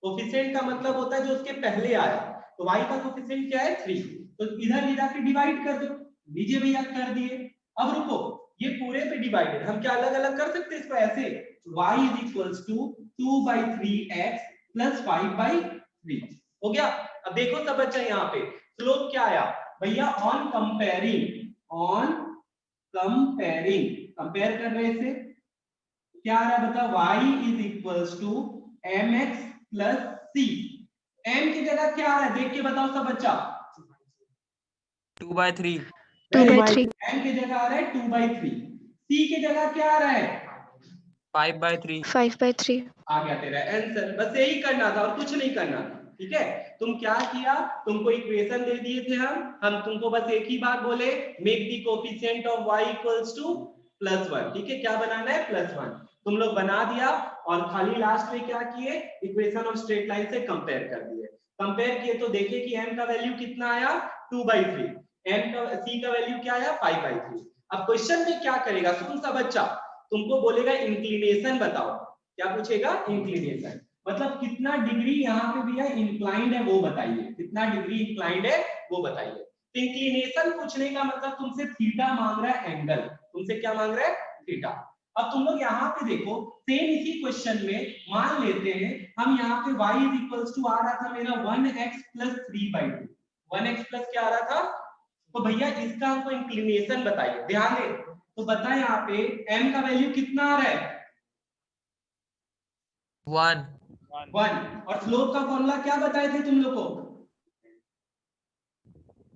कोएफिशिएंट का मतलब होता है जो उसके पहले आया, तो y का कोएफिशिएंट क्या है 3, तो इधर ले जाके डिवाइड कर दो। लीजिए भैया कर दिए। अब रुको ये पूरे पे डिवाइडेड, हम क्या अलग अलग कर सकते हैं इसको ऐसे y = 2/3x + 5/3 हो गया। अब देखो सब बच्चा यहाँ पे स्लोप क्या आया भैया ऑन कंपेयरिंग, कंपेयर कर रहे से क्या आ रहा है बता y = mx + c। m की जगह क्या आ रहा है देख के बताओ सब बच्चा 2/3। 2/3 m की जगह आ रहा है 2/3, c की जगह क्या आ रहा है 5/3। 5/3 आ गया तेरा आंसर। बस यही करना था और कुछ नहीं करना था। ठीक है। तुम क्या किया, तुमको इक्वेशन दे दिए थे हम तुमको बस एक ही बात बोले, make the coefficient of y equals to +1, ठीक है। क्या बनाना है, +1। तुम लोग बना दिया और खाली लास्ट में क्या किए, इक्वेशन ऑफ स्ट्रेट लाइन से कंपेयर कर दिए। कंपेयर किए तो देखे कि m का वैल्यू कितना आया, 2/3, m का c का वैल्यू क्या आया, 5/3। अब क्वेश्चन में क्या करेगा, सुन सा बच्चा, तुमको बोलेगा इंक्लिनेशन बताओ। क्या पूछेगा, इंक्लिनेशन, मतलब कितना डिग्री यहाँ पे भैया इंक्लाइंड है वो बताइए, कितना डिग्री इंक्लाइंड है वो बताइए। इंक्लिनेशन पूछने का मतलब तुमसे थीटा मांग रहा है, एंगल तुमसे क्या मांग रहा है, थीटा। अब तुम लोग यहाँ पे देखो, सेम इसी क्वेश्चन में मान लेते हैं हम यहाँ पे y इज इक्वल्स टू आ रहा था मेरा 1x प्लस 3/2, 1x प्लस क्या आ रहा था, तो भैया इसका हमको इंक्लिनेशन बताइए, ध्यान दे। तो बताएं यहाँ पे m का वैल्यू कितना आ रहा है, 1 और स्लोप का फॉर्मूला क्या बताए थे तुम लोग को,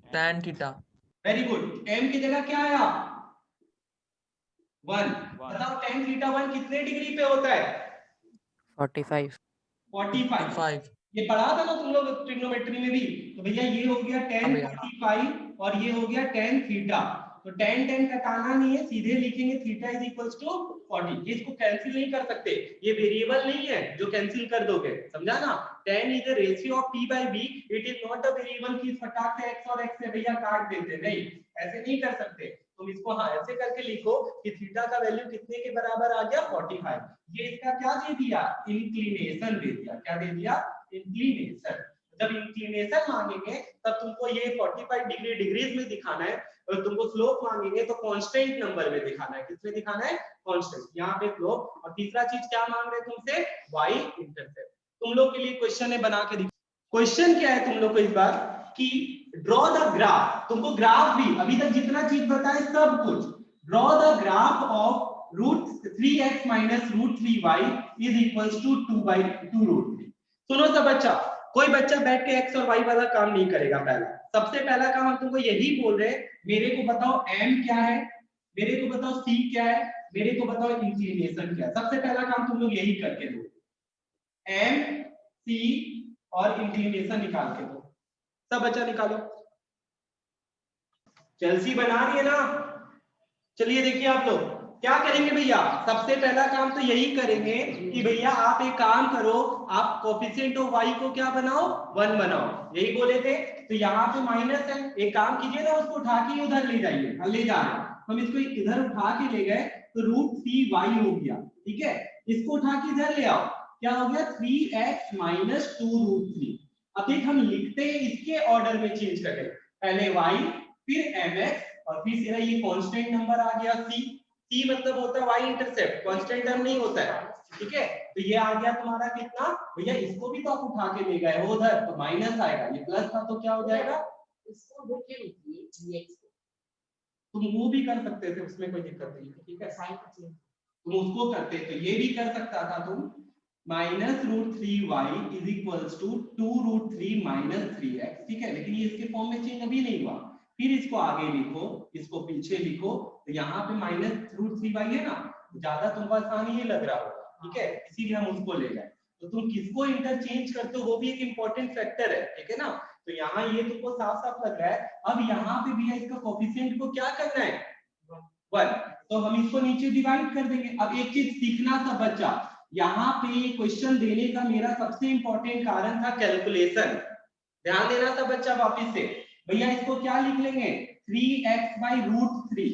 tan theta. Very good. m की जगह क्या आया, 1। बताओ tan थीटा 1 कितने डिग्री पे होता है, 45 45। ये पढ़ा था ना तुम लोग ट्रिग्नोमेट्री में भी। तो भैया ये हो गया tan 45 और ये हो गया tan थीटा। तो tan कटाना नहीं है, सीधे लिखेंगे थीटा इज इक्वल्स टू 40। ये इसको कैंसिल नहीं कर सकते, ये वेरिएबल नहीं है जो कैंसिल कर दोगे, समझा ना। tan is the ratio of p by b, it is not a variable कि फटाक से x और x से भैया काट देते, नहीं ऐसे नहीं कर सकते। तुम इसको हाँ ऐसे करके लिखो कि थीटा का वैल्यू कितने के बराबर आ गया, 45। ये इसका क्या दे दिया, इंक्लिनेशन दे दिया, क्या दे दिया, इंक्लिनेशन। जब इंक्लिनेशन मांगेंगे तब तुमको ये 45 डिग्री डिग्रीज में दिखाना है, और तुमको स्लोप मांगेंगे तो कांस्टेंट नंबर में दिखाना है, किसमें दिखाना है, कांस्टेंट, यहाँ पे स्लोप। और तीसरा चीज क्या मांग रहे हैं तुमसे, y इंटरसेप्ट। तुम लोग के लिए क्वेश्चन है, बना के दिखा। क्वेश्चन क्या है तुम लोग को इस बार कि ड्रॉ द ग्राफ, तुमको ग्राफ भी अभी तक जितना चीज बताए सब कुछ, draw the graph of √3x minus √3y is equals to 2/2√3। सुनो सब बच्चा, कोई बच्चा बैठ के x और y वाला काम नहीं करेगा। पहला सबसे पहला काम हम तुमको यही बोल रहे हैं, मेरे को बताओ m क्या है, मेरे को बताओ c क्या है, मेरे को बताओ इंक्लिनेशन क्या है। सबसे पहला काम तुम लोग यही करके दो, m c और इंक्लिनेशन निकाल के दो। सब बच्चा निकालो, चेल्सी बना रही है ना। चलिए देखिए आप लोग क्या करेंगे भैया, सबसे पहला काम तो यही करेंगे कि भैया आप एक काम करो, आप कोफिशिएंट ऑफ y को क्या बनाओ, 1 बनाओ, यही बोले थे। तो यहाँ पे माइनस है, एक काम कीजिए ना, उसको उठा के उधर ले जाइए, ले जा रहे हैं हम इसको, इधर उठा के ले गए तो √3y हो गया, ठीक है। इसको उठा के इधर ले आओ, क्या हो गया, 3x माइनस 2√3। अब देख हम लिखते हैं इसके ऑर्डर में चेंज करके, पहले y फिर mx और फिर सीधा ये कांस्टेंट नंबर आ गया c। c मतलब होता है y इंटरसेप्ट, कांस्टेंट टर्म नहीं होता है, ठीक है। तो ये आ गया तुम्हारा कितना भैया, इसको भी तो आप उठा के ले गए हो उधर, तो माइनस आएगा, ये प्लस था तो क्या हो जाएगा, इसको देख लीजिए dx को, तुम वो भी कर सकते थे, उसमें कोई दिक्कत नहीं, ठीक है। साइन का चेंज तुम उसको करते तो ये भी कर सकता था तुम, minus √3y is equals to 2√3 minus 3x, ठीक है। लेकिन ये इसके फॉर्म में चेंज अभी नहीं हुआ, फिर इसको आगे लिखो, इसको पीछे लिखो, तो यहाँ पे माइनस √3y है ना, ज्यादा तुमको आसान ये लग रहा होगा, ठीक है, इसीलिए हम उसको ले गए। तो तुम किसको इंटरचेंज करते हो वो भी एक इंपॉर्टेंट फैक्टर है, ठीक है ना। तो यहाँ ये तुमको साफ साफ लग रहा है। अब यहाँ पे भी है, इसका कोफिशिएंट को क्या करना है, 1, तो हम इसको नीचे डिवाइड कर देंगे। अब एक चीज सीखना था बच्चा, यहाँ पे क्वेश्चन देने का मेरा सबसे इंपॉर्टेंट कारण था कैलकुलेशन, ध्यान देना था बच्चा। वापिस से भैया इसको क्या लिख लेंगे, 3x/√3,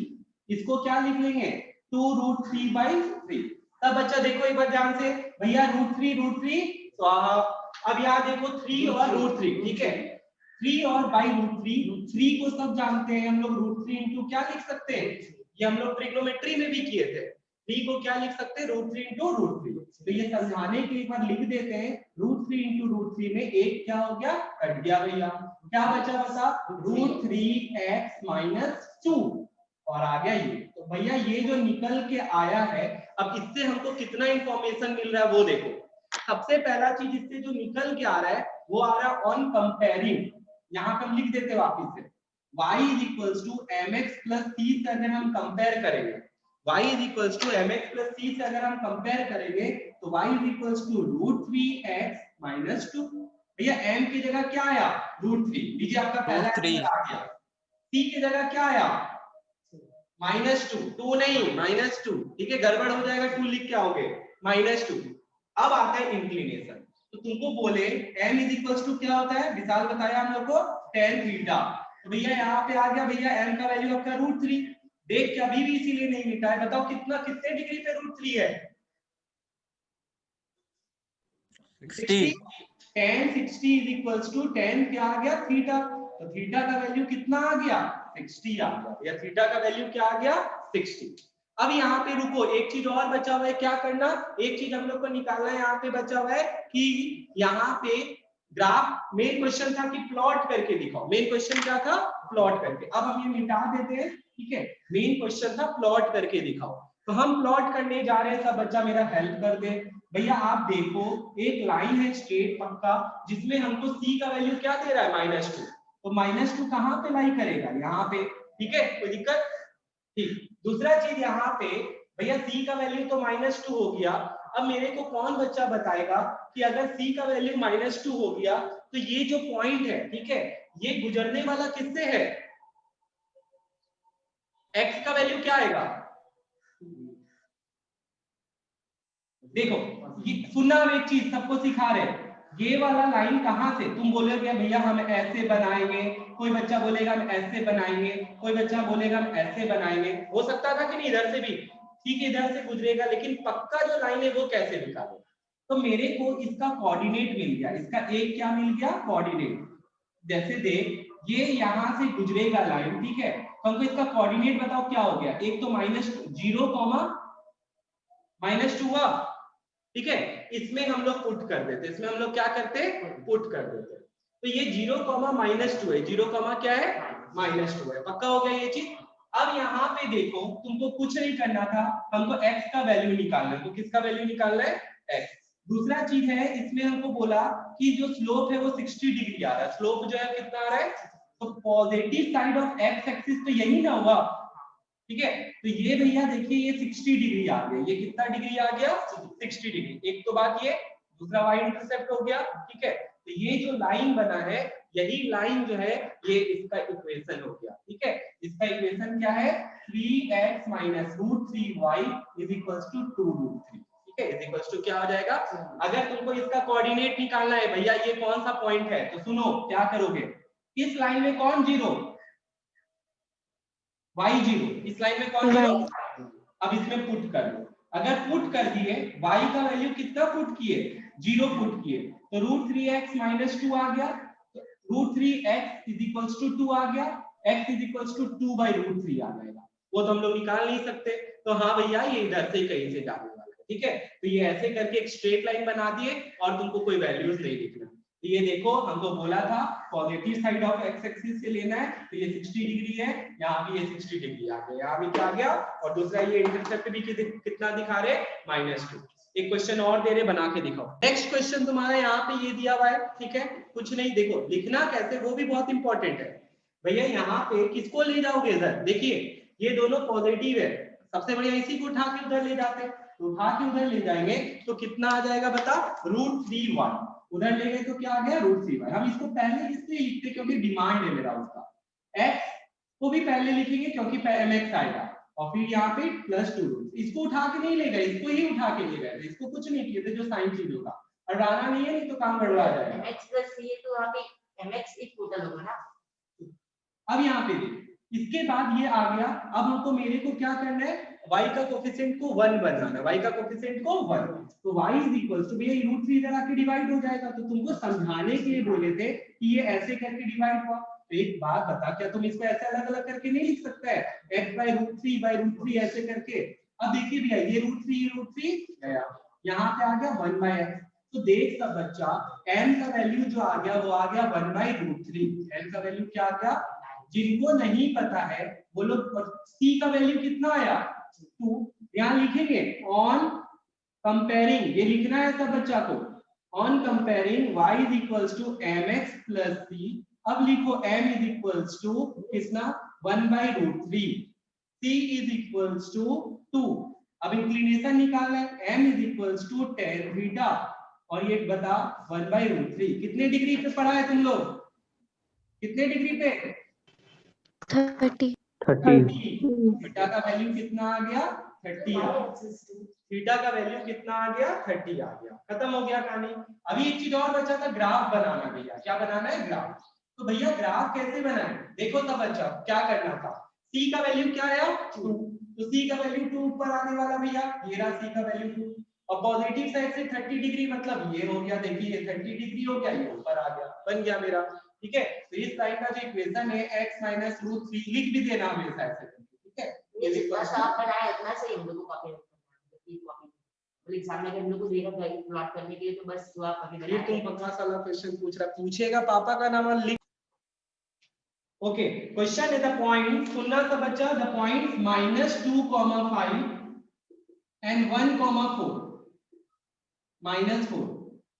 इसको क्या लिख लेंगे, 2√3/3। तब बच्चा देखो एक बार ध्यान से, भैया √3 तो अब यहाँ देखो 3 और √3, ठीक है, 3 और √3, 3 को सब जानते हैं हम लोग, √3 इंटू क्या लिख सकते हैं, ये हम लोग ट्रिग्नोमेट्री में भी किए थे, 3 को क्या लिख सकते हैं, √3 इंटू √3। तो ये समझाने के एक बार लिख देते हैं, √3 इंटू √3 में एक क्या हो गया, कट गया भैया, क्या बचा बता, √3x माइनस 2 और आ गया ये। तो भैया ये जो निकल के आया है, अब इससे हमको कितना इंफॉर्मेशन मिल रहा है वो देखो। सबसे पहला चीज इससे जो निकल के आ रहा है वो आ रहा है ऑन कंपेयरिंग, यहाँ पे हम लिख देते वापिस से, y is equals to mx plus c से अगर हम कंपेयर करेंगे, y is equals to mx plus c से अगर हम कंपेयर करेंगे तो y is equals to √3x minus 2। भैया m की जगह क्या आया √3, लीजिए आपका पहला √3 आंसर आ गया। c की जगह क्या आया -2, 2 नहीं -2, ठीक है, गड़बड़ हो जाएगा, 2 लिख के आओगे -2। अब आता है इंक्लिनेशन, तो तुमको बोले m क्या होता है, विशाल बताया हम लोग को tan थीटा, तो भैया यहाँ पे आ गया भैया m का वैल्यू आपका √3, देख के अभी भी इसीलिए नहीं मिटा है, बताओ कितने डिग्री पे √3 है 60, tan 60 tan क्या आ गया थीटा, तो थीटा का वैल्यू कितना आ गया 60 आ गया, या थीटा का वैल्यू क्या आ गया 60। अब यहाँ पे रुको, एक चीज और बचा हुआ है, क्या करना, एक चीज हम लोग को निकालना है, यहाँ पे बचा हुआ है कि यहाँ पे ग्राफ, मेन क्वेश्चन था कि प्लॉट करके दिखाओ, मेन क्वेश्चन क्या था प्लॉट करके, अब हम ये मिटा देते हैं, ठीक है, मेन क्वेश्चन था प्लॉट करके दिखाओ, तो हम प्लॉट करने जा रहे हैं, सब बच्चा मेरा हेल्प कर दे। भैया आप देखो एक लाइन है स्ट्रेट पक्का, जिसमें हमको c का वैल्यू क्या दे रहा है -2, तो -2 कहां पे लाई करेगा यहाँ पे, ठीक है, कोई दिक्कत, ठीक। दूसरा चीज यहाँ पे भैया c का वैल्यू तो -2 हो गया, अब मेरे को कौन बच्चा बताएगा कि अगर c का वैल्यू -2 हो गया तो ये जो पॉइंट है, ठीक है, ये गुजरने वाला किससे है, x का वैल्यू क्या आएगा, देखो ये सुनना, हम एक चीज सबको सिखा रहे हैं, ये वाला लाइन कहां से, तुम बोलोगे भैया हम ऐसे बनाएंगे, कोई बच्चा बोलेगा हम ऐसे बनाएंगे, कोई बच्चा बोलेगा हम ऐसे बनाएंगे, हो सकता था कि नहीं इधर से भी, ठीक है, इधर से गुजरेगा, लेकिन पक्का जो लाइन है वो कैसे निकाले, तो मेरे को इसका कोऑर्डिनेट मिल गया, इसका एक क्या मिल गया कोऑर्डिनेट, जैसे देख ये यहां से गुजरेगा लाइन, ठीक है, तो हमको इसका कोऑर्डिनेट बताओ क्या हो गया, एक तो -2 हुआ, ठीक है, इसमें हम लोग पुट कर देते, इसमें हम लोग क्या करते पुट कर देते, तो ये 0, -2 है, 0, क्या है -2 है, पक्का हो गया ये चीज। अब यहाँ पे देखो तुमको कुछ नहीं करना था, हमको x का वैल्यू निकालना है, तो किसका वैल्यू निकालना है x। दूसरा चीज है, इसमें हमको बोला कि जो स्लोप है वो 60 डिग्री आ रहा है, स्लोप जो है कितना आ रहा है, तो positive side of x axis तो यही ना हुआ, ठीक है, तो ये भैया देखिए ये 60 डिग्री आ गया, ये कितना डिग्री आ गया 60 डिग्री, एक तो बात ये, दूसरा y इंटरसेप्ट हो गया, ठीक है, तो ये जो लाइन बना है यही लाइन जो है ये इसका इक्वेशन हो गया, ठीक है, इसका इक्वेशन क्या है 3x - √3y = 2√3, ठीक है, इज क्या हो जाएगा, अगर तुमको इसका कोऑर्डिनेट निकालना है भैया ये कौन सा पॉइंट है, तो सुनो क्या करोगे, इस लाइन में कौन 0 y0, इस लाइन में कौन 0, अब इसमें पुट कर लो, अगर पुट कर दिए y का वैल्यू कितना पुट किए 0 पुट किए, तो √3x - 2 आ गया, तो √3x = 2 आ गया, x = 2/√3 आ जाएगा, वो तो हम लोग निकाल नहीं सकते, तो हाँ भैया ये इधर से कहीं से जाने वाला है, ठीक है, तो ये ऐसे करके एक स्ट्रेट लाइन बना दिए और तुमको कोई वैल्यूज नहीं लिखना, तो ये देखो हमको बोला था positive side of x axis से लेना है, तो ये 60 डिग्री है, यहाँ भी ये 60 डिग्री आ गया, यहाँ भी क्या गया, और दूसरा ये इंटरसेप्ट भी कितना दिखा रहे -2। एक क्वेश्चन और दे रहे, बना के दिखाओ। नेक्स्ट क्वेश्चन तुम्हारा यहाँ पे ये दिया हुआ है, ठीक है, कुछ नहीं, देखो लिखना कैसे वो भी बहुत इंपॉर्टेंट है भैया, यहाँ पे किसको ले जाओगे इधर, देखिए ये दोनों पॉजिटिव है, सबसे बढ़िया इसी को उठा के उधर ले जाते, तो उठा के उधर ले जाएंगे तो कितना आ जाएगा बता, √3y, उधर ले गए तो क्या आ गया √3y, हम इसको पहले इसलिए लिखते क्योंकि डिमांड है मेरा उसका, x को भी पहले लिखेंगे क्योंकि mx आएगा, और फिर यहाँ पे +2, इसको उठा के नहीं ले गए, इसको ही उठा के ले गए, इसको कुछ नहीं किए थे, जो साइन चीज होगा, और डालना नहीं है, नहीं तो काम गड़बड़ा जाएगा, mx + c तो वहां पे mx एक टोटल होगा ना, अब यहाँ पे देख, इसके बाद ये आ गया, अब हमको मेरे को क्या करना है, y का कोफिशिएंट को 1 बनाना है, y का कोफिशिएंट को 1, तो y भैया √3 इधर आके डिवाइड हो जाएगा, तो तुमको समझाने के लिए बोले थे कि ये ऐसे करके डिवाइड हुआ, तो एक बात बता, क्या तुम इसको ऐसे अलग अलग करके नहीं लिख सकता है, x/√3 ऐसे करके, अब देखिए भैया ये √3 गया, यहाँ पे आ गया 1/x, तो देख सब बच्चा n का वैल्यू जो आ गया वो आ गया 1/√3, n का वैल्यू क्या आ गया, जिनको नहीं पता है वो लोग c का वैल्यू कितना आया 2, यहाँ लिखेंगे ऑन कंपेयरिंग, ये लिखना है सब बच्चा को, on comparing y = mx + c, अब लिखो m = कितना 1/√3, c = 2, अब इंक्लिनेशन निकालना है, m = tan थीटा और ये बता 1/√3 कितने डिग्री पे पढ़ा है तुम लोग, कितने डिग्री पे 30. 30। थीटा का वैल्यू कितना आ गया 30 आ गया, थीटा का वैल्यू कितना आ गया 30 आ गया, खत्म हो गया कहानी। अभी एक चीज और बचा था, ग्राफ बनाना भैया, क्या बनाना है ग्राफ। तो भैया ग्राफ कैसे बनाए, देखो तब बच्चा क्या करना था, c का वैल्यू क्या आया 2, तो c का वैल्यू 2 ऊपर आने वाला भैया, ये रहा c का वैल्यू 2, और पॉजिटिव साइड से 30 डिग्री मतलब ये हो गया, देखिए 30 डिग्री हो गया, ये ऊपर आ गया, बन गया मेरा, ठीक है। तो इस लाइन का जो इक्वेशन है x - √3 लिख भी देना हमेशा ऐसे, ठीक है। ये जितना शार्प बनाया उतना सही, हम लोग को कॉपी मतलब एग्जाम में हम लोग को देगा प्लॉट करने के लिए, तो बस जो आप अभी ये बनाए तुम बकवास वाला क्वेश्चन पूछ रहा, पूछेगा पापा का नाम और लिख। ओके, क्वेश्चन है द पॉइंट, सुनना सब बच्चा, the point -2,5 and 1,4 -4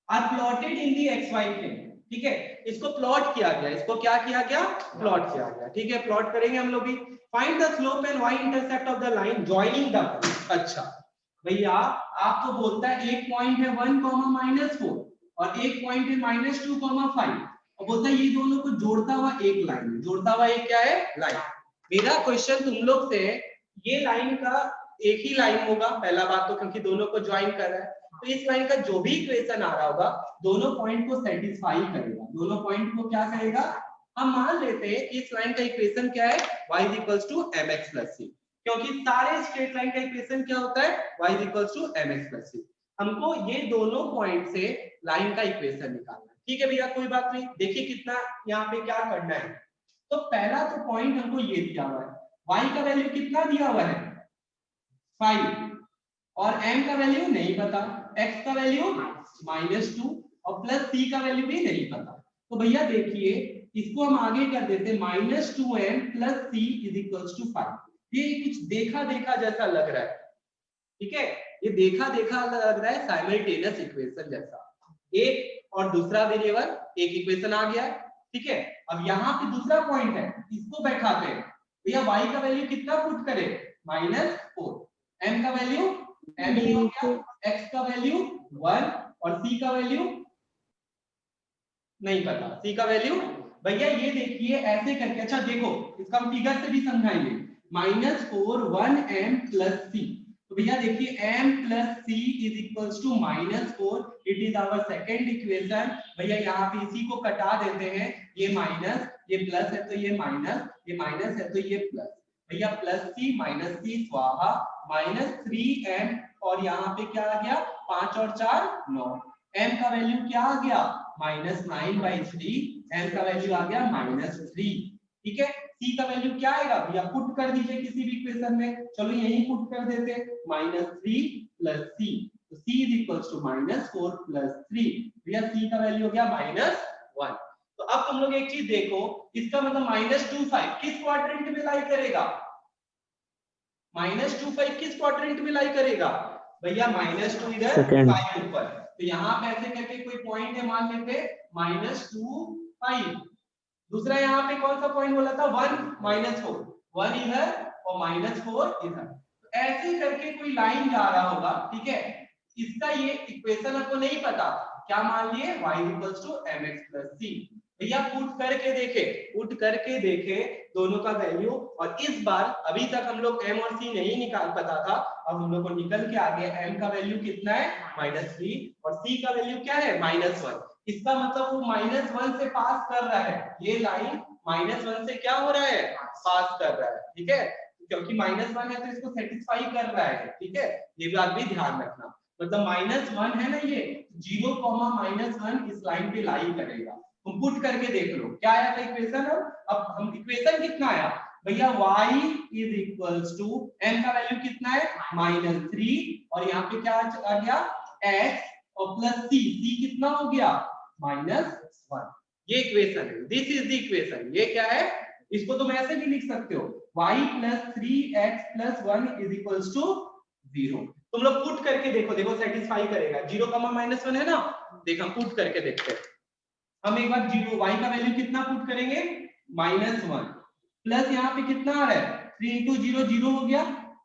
are plotted in the xy plane, ठीक है। इसको प्लॉट किया गया, इसको क्या किया गया, प्लॉट किया गया, ठीक है। प्लॉट करेंगे हम लोग भी। Find the slope and y intercept of the line joining the point. अच्छा भैया आप तो बोलता है एक पॉइंट है 1,-4 और एक पॉइंट है -2,5 और बोलता है ये दोनों को जोड़ता हुआ एक लाइन, जोड़ता हुआ एक क्या है लाइन। मेरा क्वेश्चन तुम लोग से, ये लाइन का एक ही लाइन होगा पहला बात तो, क्योंकि दोनों को ज्वाइन कर रहा है, तो इस लाइन का जो भी इक्वेशन आ रहा होगा दोनों पॉइंट को सेटिस्फाई करेगा, दोनों पॉइंट को क्या करेगा। हम मान लेते हैं कि इस लाइन का इक्वेशन क्या है y = mx + c, क्योंकि सारे स्ट्रेट लाइन का इक्वेशन क्या होता है y = mx + c। हमको ये दोनों पॉइंट से लाइन का इक्वेशन निकालना है, ठीक है भैया, कोई बात नहीं। देखिए कितना यहाँ पे क्या करना है, तो पहला तो पॉइंट हमको ये दिया हुआ है, y का वैल्यू कितना दिया हुआ है 5 और m का वैल्यू नहीं पता, x का वैल्यू -2 और प्लस c का वैल्यू भी नहीं पता। तो भैया देखिए इसको हम आगे कर देते -2m + c = 5। ये कुछ देखा देखा जैसा लग रहा है, ठीक है, ये देखा देखा लग रहा है साइमल्टेनियस इक्वेशन जैसा, एक और दूसरा वेरिएबल एक इक्वेशन आ गया है, ठीक है। अब यहाँ पे दूसरा पॉइंट है, इसको बैठाते हैं भैया, y का वैल्यू कितना पुट करें -4, m का वैल्यू m ही हो गया, x का वैल्यू 1 और c का वैल्यू नहीं पता, c का वैल्यू भैया ये देखिए ऐसे करके, अच्छा देखो इसका हम फिगर से भी समझाएंगे, -4 1m + c, तो भैया देखिए m + c = -4, it is our second equation. भैया यहाँ पे इसी को कटा देते हैं, ये माइनस ये प्लस है तो ये माइनस, ये माइनस है तो ये प्लस, भैया +c -c स्वाहा -3m और यहाँ पे क्या आ गया 5 और 4 9, m का वैल्यू क्या आ गया -9/3, m का वैल्यू आ गया -3, ठीक है। c का वैल्यू क्या आएगा भैया, पुट कर दीजिए किसी भी इक्वेशन में, चलो यही पुट कर देते -3 + c, तो c = -4 + 3, भैया c का वैल्यू हो गया -1। तो अब तुम लोग एक चीज देखो, इसका मतलब -25 किस क्वाड्रेंट में लाई करेगा, -25 किस क्वाड्रेंट में लाई करेगा भैया, -2 इधर 5 ऊपर, तो यहाँ पे ऐसे करके कोई पॉइंट है मान लेते -2 5, दूसरा यहाँ पे कौन सा पॉइंट बोला था 1 -4, 1 इधर और -4 इधर, तो ऐसे करके कोई लाइन जा रहा होगा, ठीक है। इसका ये इक्वेशन आपको नहीं पता, क्या मान लिए y = mx + c, भैया पुट करके देखे दोनों का वैल्यू, और इस बार अभी तक हम लोग m और c नहीं निकाल पता था, अब हम लोग को निकल के आ गया m का वैल्यू कितना है -3 और c का वैल्यू क्या है -1, इसका मतलब वो -1 से पास कर रहा है, ये लाइन -1 से क्या हो रहा है पास कर रहा है, ठीक है, क्योंकि -1 है तो इसको सेटिस्फाई कर रहा है, ठीक है, ये बात भी ध्यान रखना, मतलब -1 है ना, ये 0, -1 इस लाइन पे लाई करेगा, तुम पुट करके देख लो क्या आया था इक्वेशन। अब हम इक्वेशन कितना आया भैया, y = m का वैल्यू कितना है -3 और यहाँ पे क्या आ गया x और प्लस c, c कितना हो गया -1, ये इक्वेशन है, दिस इज द इक्वेशन, ये क्या है, इसको तुम ऐसे भी लिख सकते हो y + 3x + 1 = 0, तुम लोग पुट करके देखो, देखो सेटिस्फाई करेगा, 0, -1 है ना, देख हम पुट करके देखते हैं, हम एक बार 0 y का वैल्यू कितना पुट करेंगे -1 प्लस यहाँ पे कितना आ रहा है 3 × 0 0 हो गया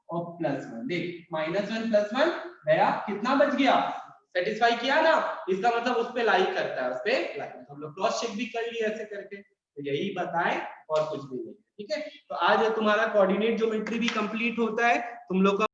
और +1, देख -1 + 1 गया, कितना बच गया सेटिस्फाई किया ना, इसका मतलब उस पे लाइक करता है, उस पे लाइक। हम लोग क्रॉस चेक भी कर लिए ऐसे करके, तो यही बताएं और कुछ भी नहीं। ठीक है, तो आज तुम्हारा कोऑर्डिनेट ज्योमेट्री भी कंप्लीट होता है तुम लोग का।